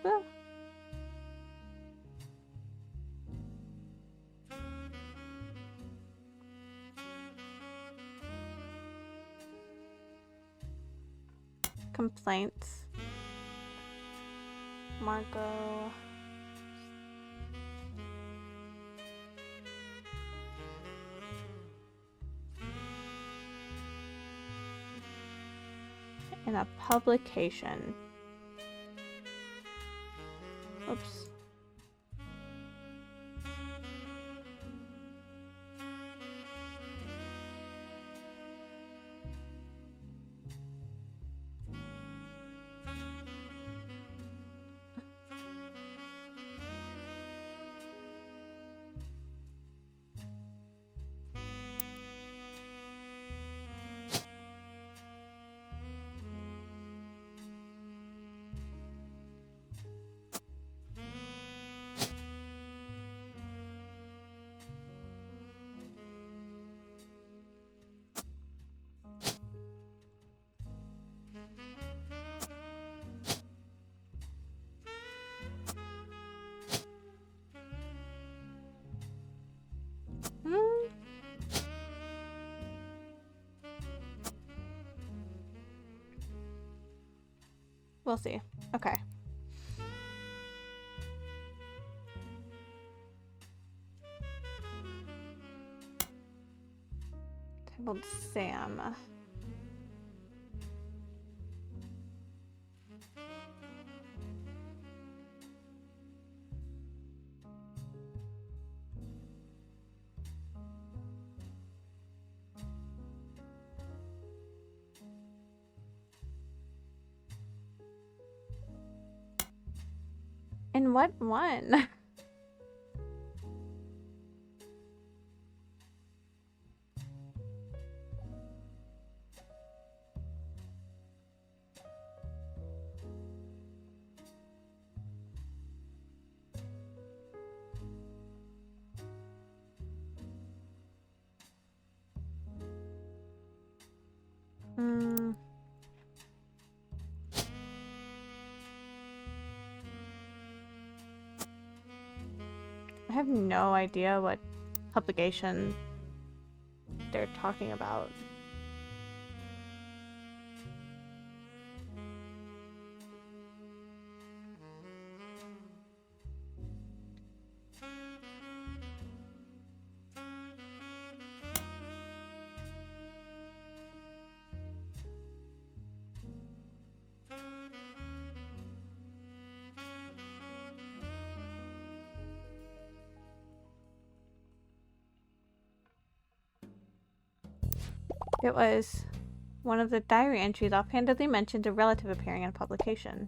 Complaints. Margot. In a publication. Oops. We'll see. Okay. Titled Sam. And what one? I have no idea what publication they're talking about. It was one of the diary entries offhandedly mentioned a relative appearing in a publication.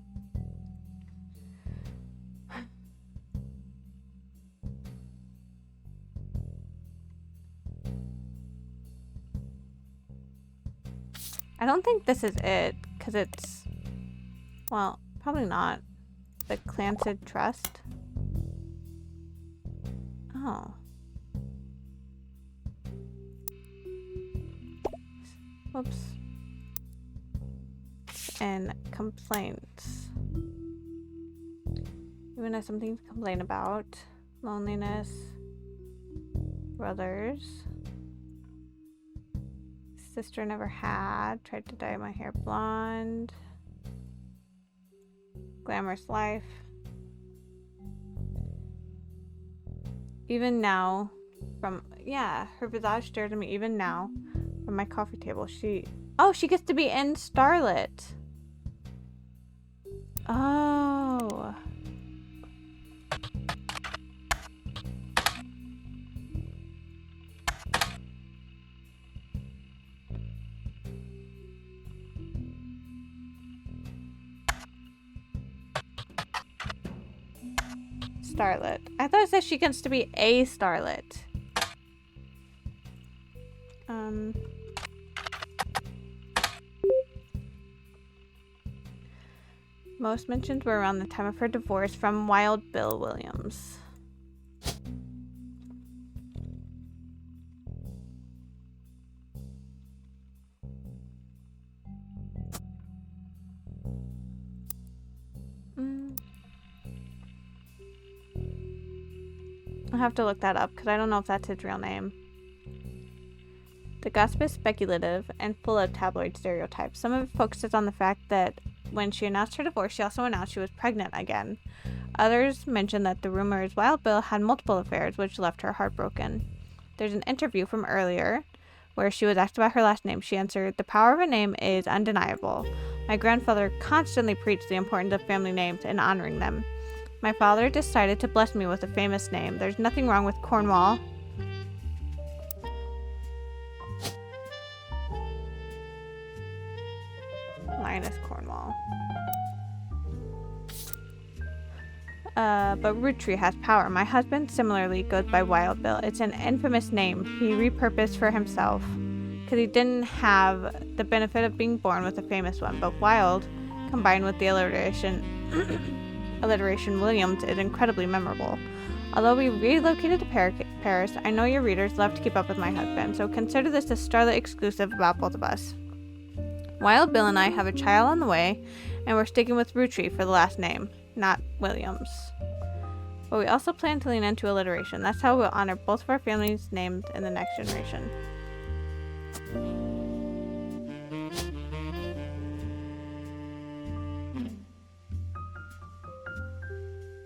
I don't think this is it, because it's, well, probably not. The Clancid Trust. Oh. Oops. And complaints. Even has something to complain about. Loneliness. Brothers. Sister never had. Tried to dye my hair blonde. Glamorous life. Even now, her visage stares at me even now. From my coffee table, she gets to be in Starlit. Oh. Starlit. I thought it said she gets to be a Starlit. Most mentioned were around the time of her divorce from Wild Bill Williams. I'll have to look that up because I don't know if that's his real name. The gossip is speculative and full of tabloid stereotypes. Some of it focuses on the fact that when she announced her divorce, she also announced she was pregnant again. Others mention that the rumor is Wild Bill had multiple affairs, which left her heartbroken. There's an interview from earlier where she was asked about her last name. She answered, "The power of a name is undeniable. My grandfather constantly preached the importance of family names and honoring them. My father decided to bless me with a famous name. There's nothing wrong with Cornwall. Minus Cornwall. But Roottrees has power. My husband similarly goes by Wild Bill. It's an infamous name he repurposed for himself because he didn't have the benefit of being born with a famous one. But Wild, combined with the alliteration Williams, is incredibly memorable. Although we relocated to Paris, I know your readers love to keep up with my husband, so consider this a Starlit exclusive about both of us. Wild Bill and I have a child on the way, and we're sticking with Roottrees for the last name, not Williams. But we also plan to lean into alliteration. That's how we'll honor both of our families' names in the next generation."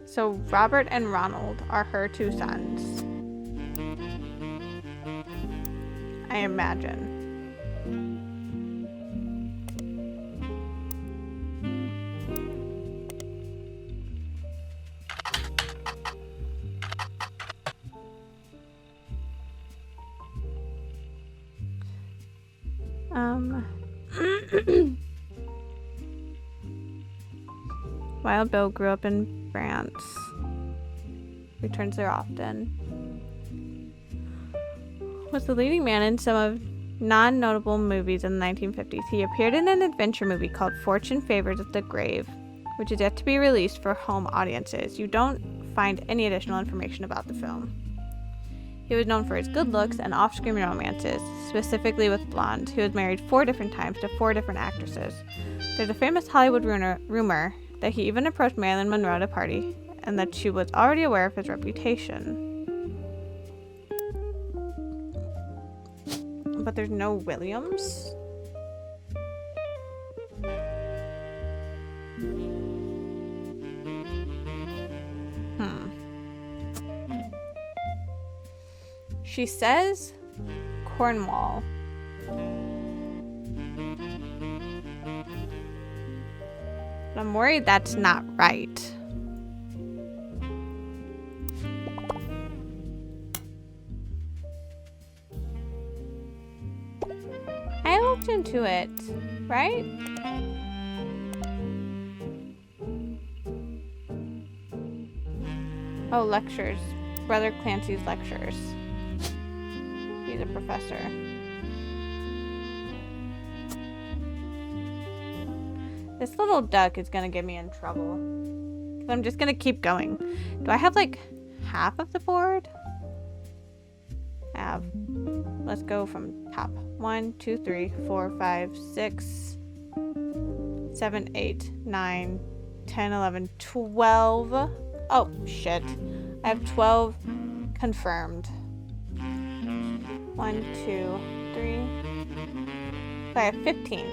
So Robert and Ronald are her two sons, I imagine. Wild Bill grew up in France. Returns there often. Was the leading man in some of non-notable movies in the 1950s. He appeared in an adventure movie called Fortune Favors the Grave, which is yet to be released for home audiences. You don't find any additional information about the film. He was known for his good looks and off-screen romances, specifically with blondes. He was married 4 different times to 4 different actresses. There's a famous Hollywood rumor that he even approached Marilyn Monroe at a party, and that she was already aware of his reputation. But there's no Williams? She says Cornwall. But I'm worried that's not right. I looked into it, right? Oh, lectures. Brother Clancy's lectures. He's a professor. This little duck is gonna get me in trouble. I'm just gonna keep going. Do I have like half of the board? Let's go from top. 1, 2, 3, 4, 5, 6, 7, 8, 9, 10, 11, 12. Oh, shit. I have 12 confirmed. 1, 2, 3. So I have 15.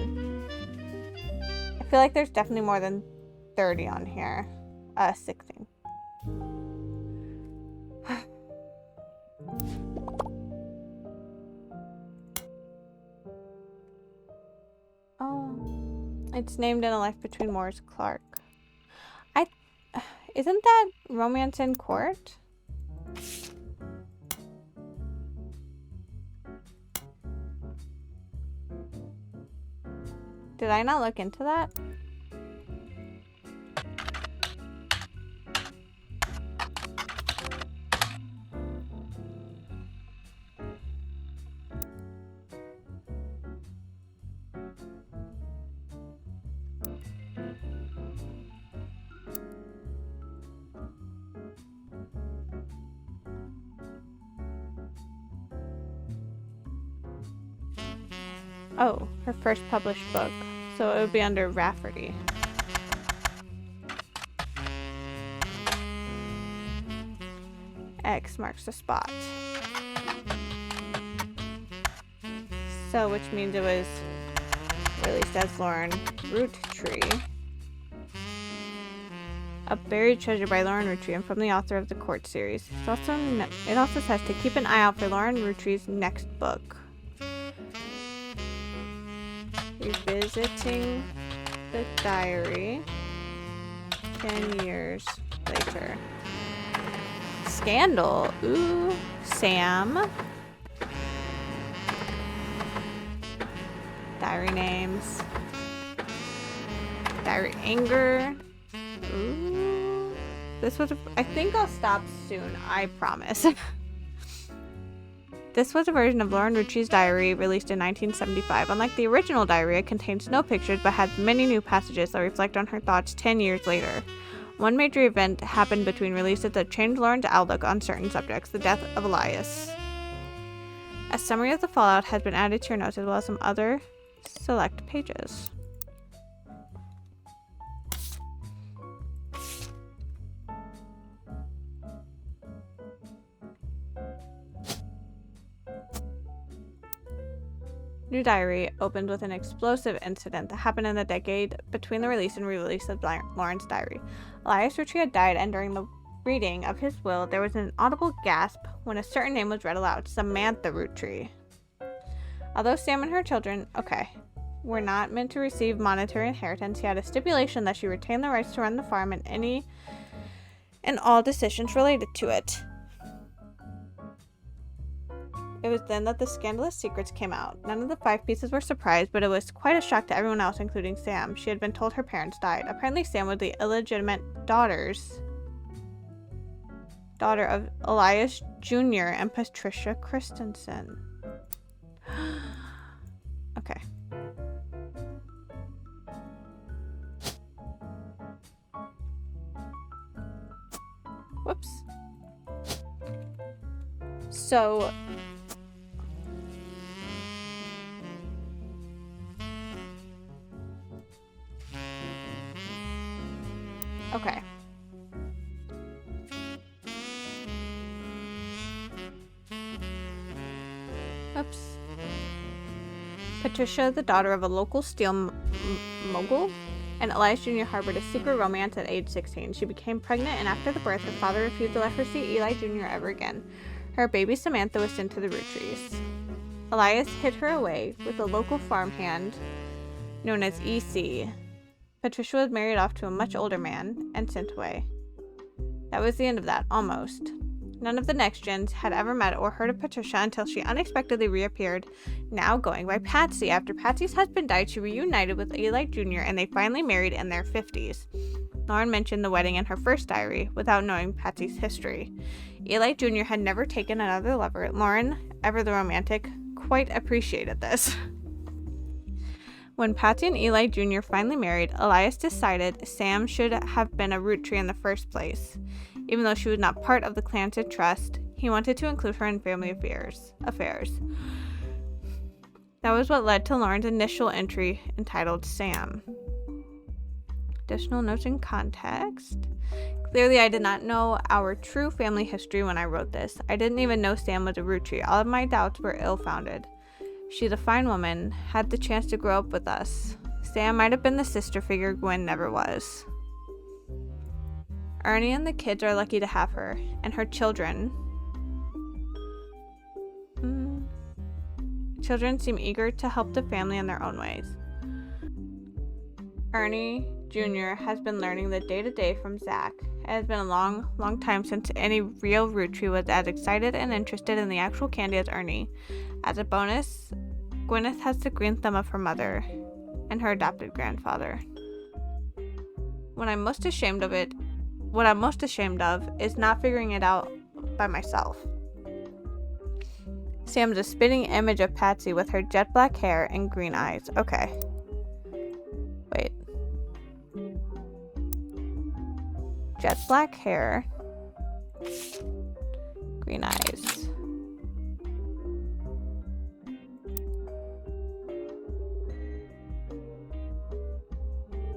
I feel like there's definitely more than 30 on here. 16. Oh, it's named in A Life Between Morris Clark. Isn't that Romance in Court? Did I not look into that? Oh, her first published book. So it would be under Rafferty. X marks the spot. So, which means it was released as Lauren Roottrees. A Buried Treasure by Lauren Roottrees, and from the author of the Court series. It also says to keep an eye out for Lauren Roottrees' next book. Revisiting the diary 10 years later. Scandal. Ooh. Sam. Diary names. Diary anger. Ooh. This was I think I'll stop soon, I promise. This was a version of Lauren Roottrees' diary released in 1975. Unlike the original diary, it contains no pictures but has many new passages that reflect on her thoughts 10 years later. One major event happened between releases that changed Lauren's outlook on certain subjects, the death of Elias. A summary of the fallout has been added to your notes as well as some other select pages. New diary opened with an explosive incident that happened in the decade between the release and re-release of Lauren's diary. Elias Roottrees had died, and during the reading of his will, there was an audible gasp when a certain name was read aloud: Samantha Roottrees. Although Sam and her children, were not meant to receive monetary inheritance, he had a stipulation that she retain the rights to run the farm and all decisions related to it. It was then that the scandalous secrets came out. None of the 5 pieces were surprised, but it was quite a shock to everyone else, including Sam. She had been told her parents died. Apparently, Sam was the illegitimate daughter of Elias Jr. and Patricia Christensen. Okay. Whoops. So... Okay. Oops. Patricia, the daughter of a local steel mogul, and Elias Jr. harbored a secret romance at age 16. She became pregnant, and after the birth, her father refused to let her see Eli Jr. ever again. Her baby Samantha was sent to the Roottrees. Elias hid her away with a local farmhand known as E.C. Patricia was married off to a much older man and sent away. That was the end of that, almost. None of the next gens had ever met or heard of Patricia until she unexpectedly reappeared, now going by Patsy. After Patsy's husband died, she reunited with Eli Jr. and they finally married in their 50s. Lauren mentioned the wedding in her first diary, without knowing Patsy's history. Eli Jr. had never taken another lover. Lauren, ever the romantic, quite appreciated this. When Patsy and Eli Jr. finally married, Elias decided Sam should have been a Roottrees in the first place. Even though she was not part of the clan's trust, he wanted to include her in family affairs. That was what led to Lauren's initial entry entitled Sam. Additional notes and context. Clearly, I did not know our true family history when I wrote this. I didn't even know Sam was a Roottrees. All of my doubts were ill-founded. She's a fine woman, had the chance to grow up with us. Sam might have been the sister figure Gwen never was. Ernie and the kids are lucky to have her, and her children. Children seem eager to help the family in their own ways. Ernie Jr. has been learning the day-to-day from Zach. It has been a long, long time since any real Roottrees was as excited and interested in the actual candy as Ernie. As a bonus, Gwyneth has the green thumb of her mother and her adopted grandfather. What I'm most ashamed of is not figuring it out by myself. Sam's a spitting image of Patsy with her jet black hair and green eyes. Okay. Wait. Jet black hair. Green eyes.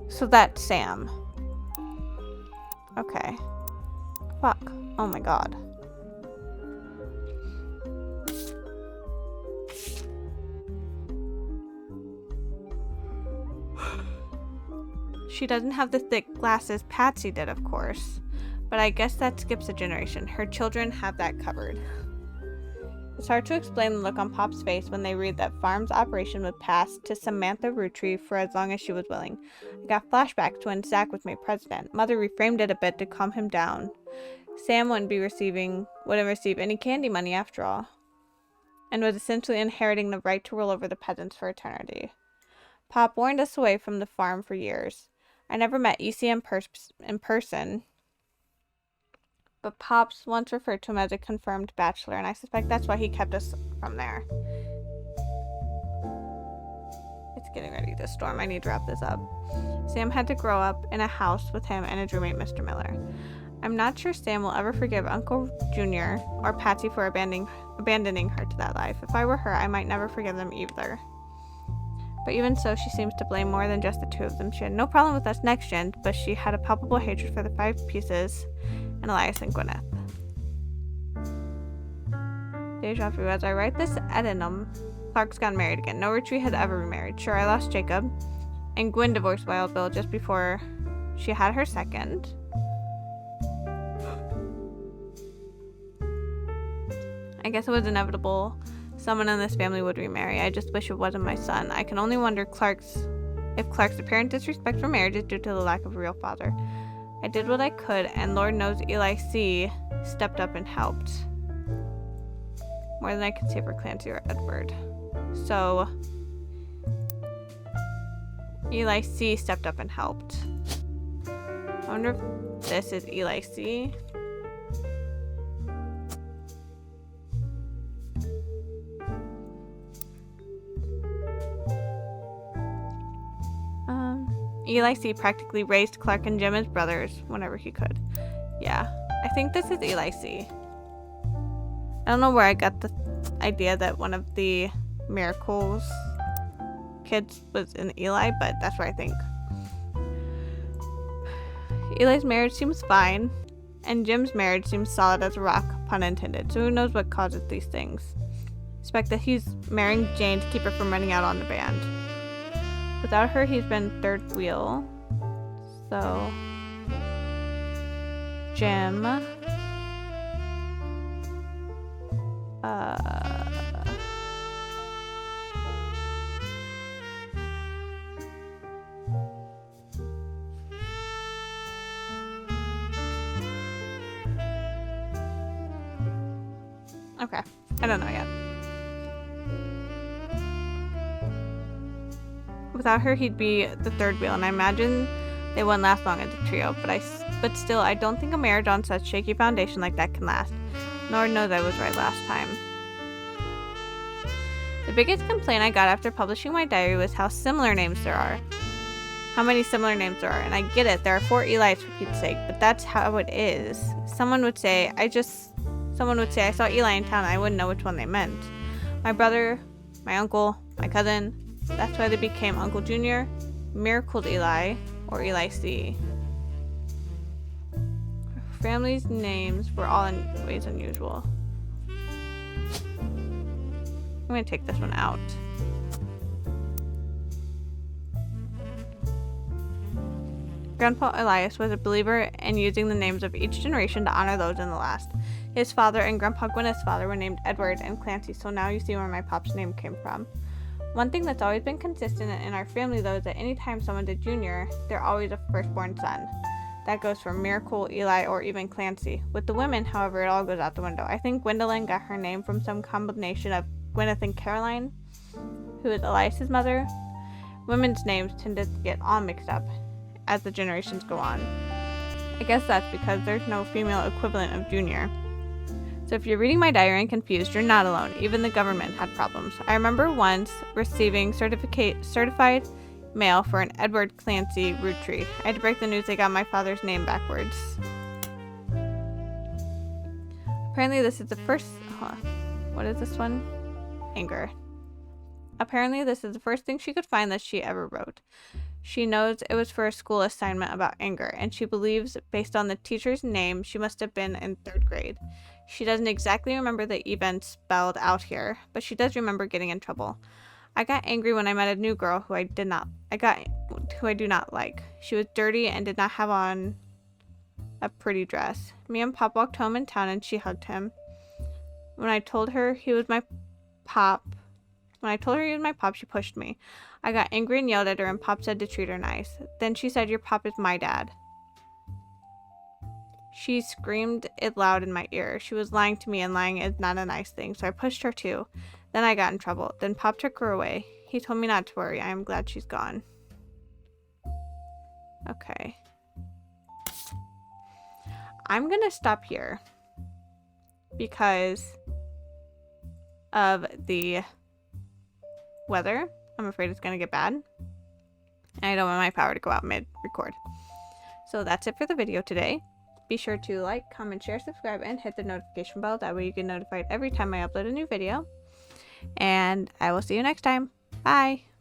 So that's Sam. Okay. Fuck. Oh my god. She doesn't have the thick glasses Patsy did, of course. But I guess that skips a generation. Her children have that covered. It's hard to explain the look on Pop's face when they read that farm's operation would pass to Samantha Roottrees for as long as she was willing. I got flashbacks to when Zach was made president. Mother reframed it a bit to calm him down. Sam wouldn't receive any candy money after all, and was essentially inheriting the right to rule over the peasants for eternity. Pop warned us away from the farm for years. I never met EC in person, but Pops once referred to him as a confirmed bachelor, and I suspect that's why he kept us from there. It's getting ready to storm. I need to wrap this up. Sam had to grow up in a house with him and his roommate, Mr. Miller. I'm not sure Sam will ever forgive Uncle Junior or Patsy for abandoning her to that life. If I were her, I might never forgive them either. But even so, she seems to blame more than just the two of them. She had no problem with us next gen, but she had a palpable hatred for the five pieces and Elias and Gwyneth. Deja vu. As I write this addendum, Clark's gotten married again. No Roottrees had ever remarried. Sure, I lost Jacob, and Gwen divorced Wild Bill just before she had her second. I guess it was inevitable someone in this family would remarry. I just wish it wasn't my son. I can only wonder if Clark's apparent disrespect for marriage is due to the lack of a real father. I did what I could, and Lord knows Eli C. stepped up and helped. More than I could say for Clancy or Edward. So, Eli C. stepped up and helped. I wonder if this is Eli C. Eli C. practically raised Clark and Jim as brothers whenever he could. Yeah, I think this is Eli C. I don't know where I got the idea that one of the Miracles kids was in Eli, but that's what I think. Eli's marriage seems fine, and Jim's marriage seems solid as a rock, pun intended, so who knows what causes these things. I suspect that he's marrying Jane to keep her from running out on the band. Without her, he's been third wheel. So, Jim. Okay, I don't know yet. Without her, he'd be the third wheel, and I imagine they wouldn't last long as a trio, but still, I don't think a marriage on such shaky foundation like that can last. Lord knows I was right last time. The biggest complaint I got after publishing my diary was how similar names there are. How many similar names there are, and I get it, there are 4 Elis for Pete's sake, but that's how it is. Someone would say, I saw Eli in town, and I wouldn't know which one they meant. My brother, my uncle, my cousin. That's why they became Uncle Junior, Miracled Eli, or Eli C. Her family's names were all in ways unusual. I'm going to take this one out. Grandpa Elias was a believer in using the names of each generation to honor those in the last. His father and Grandpa Gwyneth's father were named Edward and Clancy, so now you see where my pop's name came from. One thing that's always been consistent in our family, though, is that anytime someone's a junior, they're always a firstborn son. That goes for Miracle, Eli, or even Clancy. With the women, however, it all goes out the window. I think Gwendolyn got her name from some combination of Gwyneth and Caroline, who is Elias's mother. Women's names tend to get all mixed up as the generations go on. I guess that's because there's no female equivalent of junior. So if you're reading my diary and confused, you're not alone. Even the government had problems. I remember once receiving certified mail for an Edward Clancy Roottrees. I had to break the news they got my father's name backwards. Apparently this is the first... What is this one? Anger. Apparently this is the first thing she could find that she ever wrote. She knows it was for a school assignment about anger, and she believes, based on the teacher's name, she must have been in 3rd grade. She doesn't exactly remember the events spelled out here, but she does remember getting in trouble. I got angry when I met a new girl who I do not like. She was dirty and did not have on a pretty dress. Me and Pop walked home in town and she hugged him. When I told her he was my Pop, she pushed me. I got angry and yelled at her, and Pop said to treat her nice. Then she said, "Your Pop is my dad." She screamed it loud in my ear. She was lying to me, and lying is not a nice thing, so I pushed her too. Then I got in trouble. Then Pop took her away. He told me not to worry. I am glad she's gone. Okay. I'm gonna stop here because of the weather. I'm afraid it's gonna get bad. And I don't want my power to go out mid-record. So that's it for the video today. Be sure to like, comment, share, subscribe, and hit the notification bell. That way you get notified every time I upload a new video. And I will see you next time. Bye!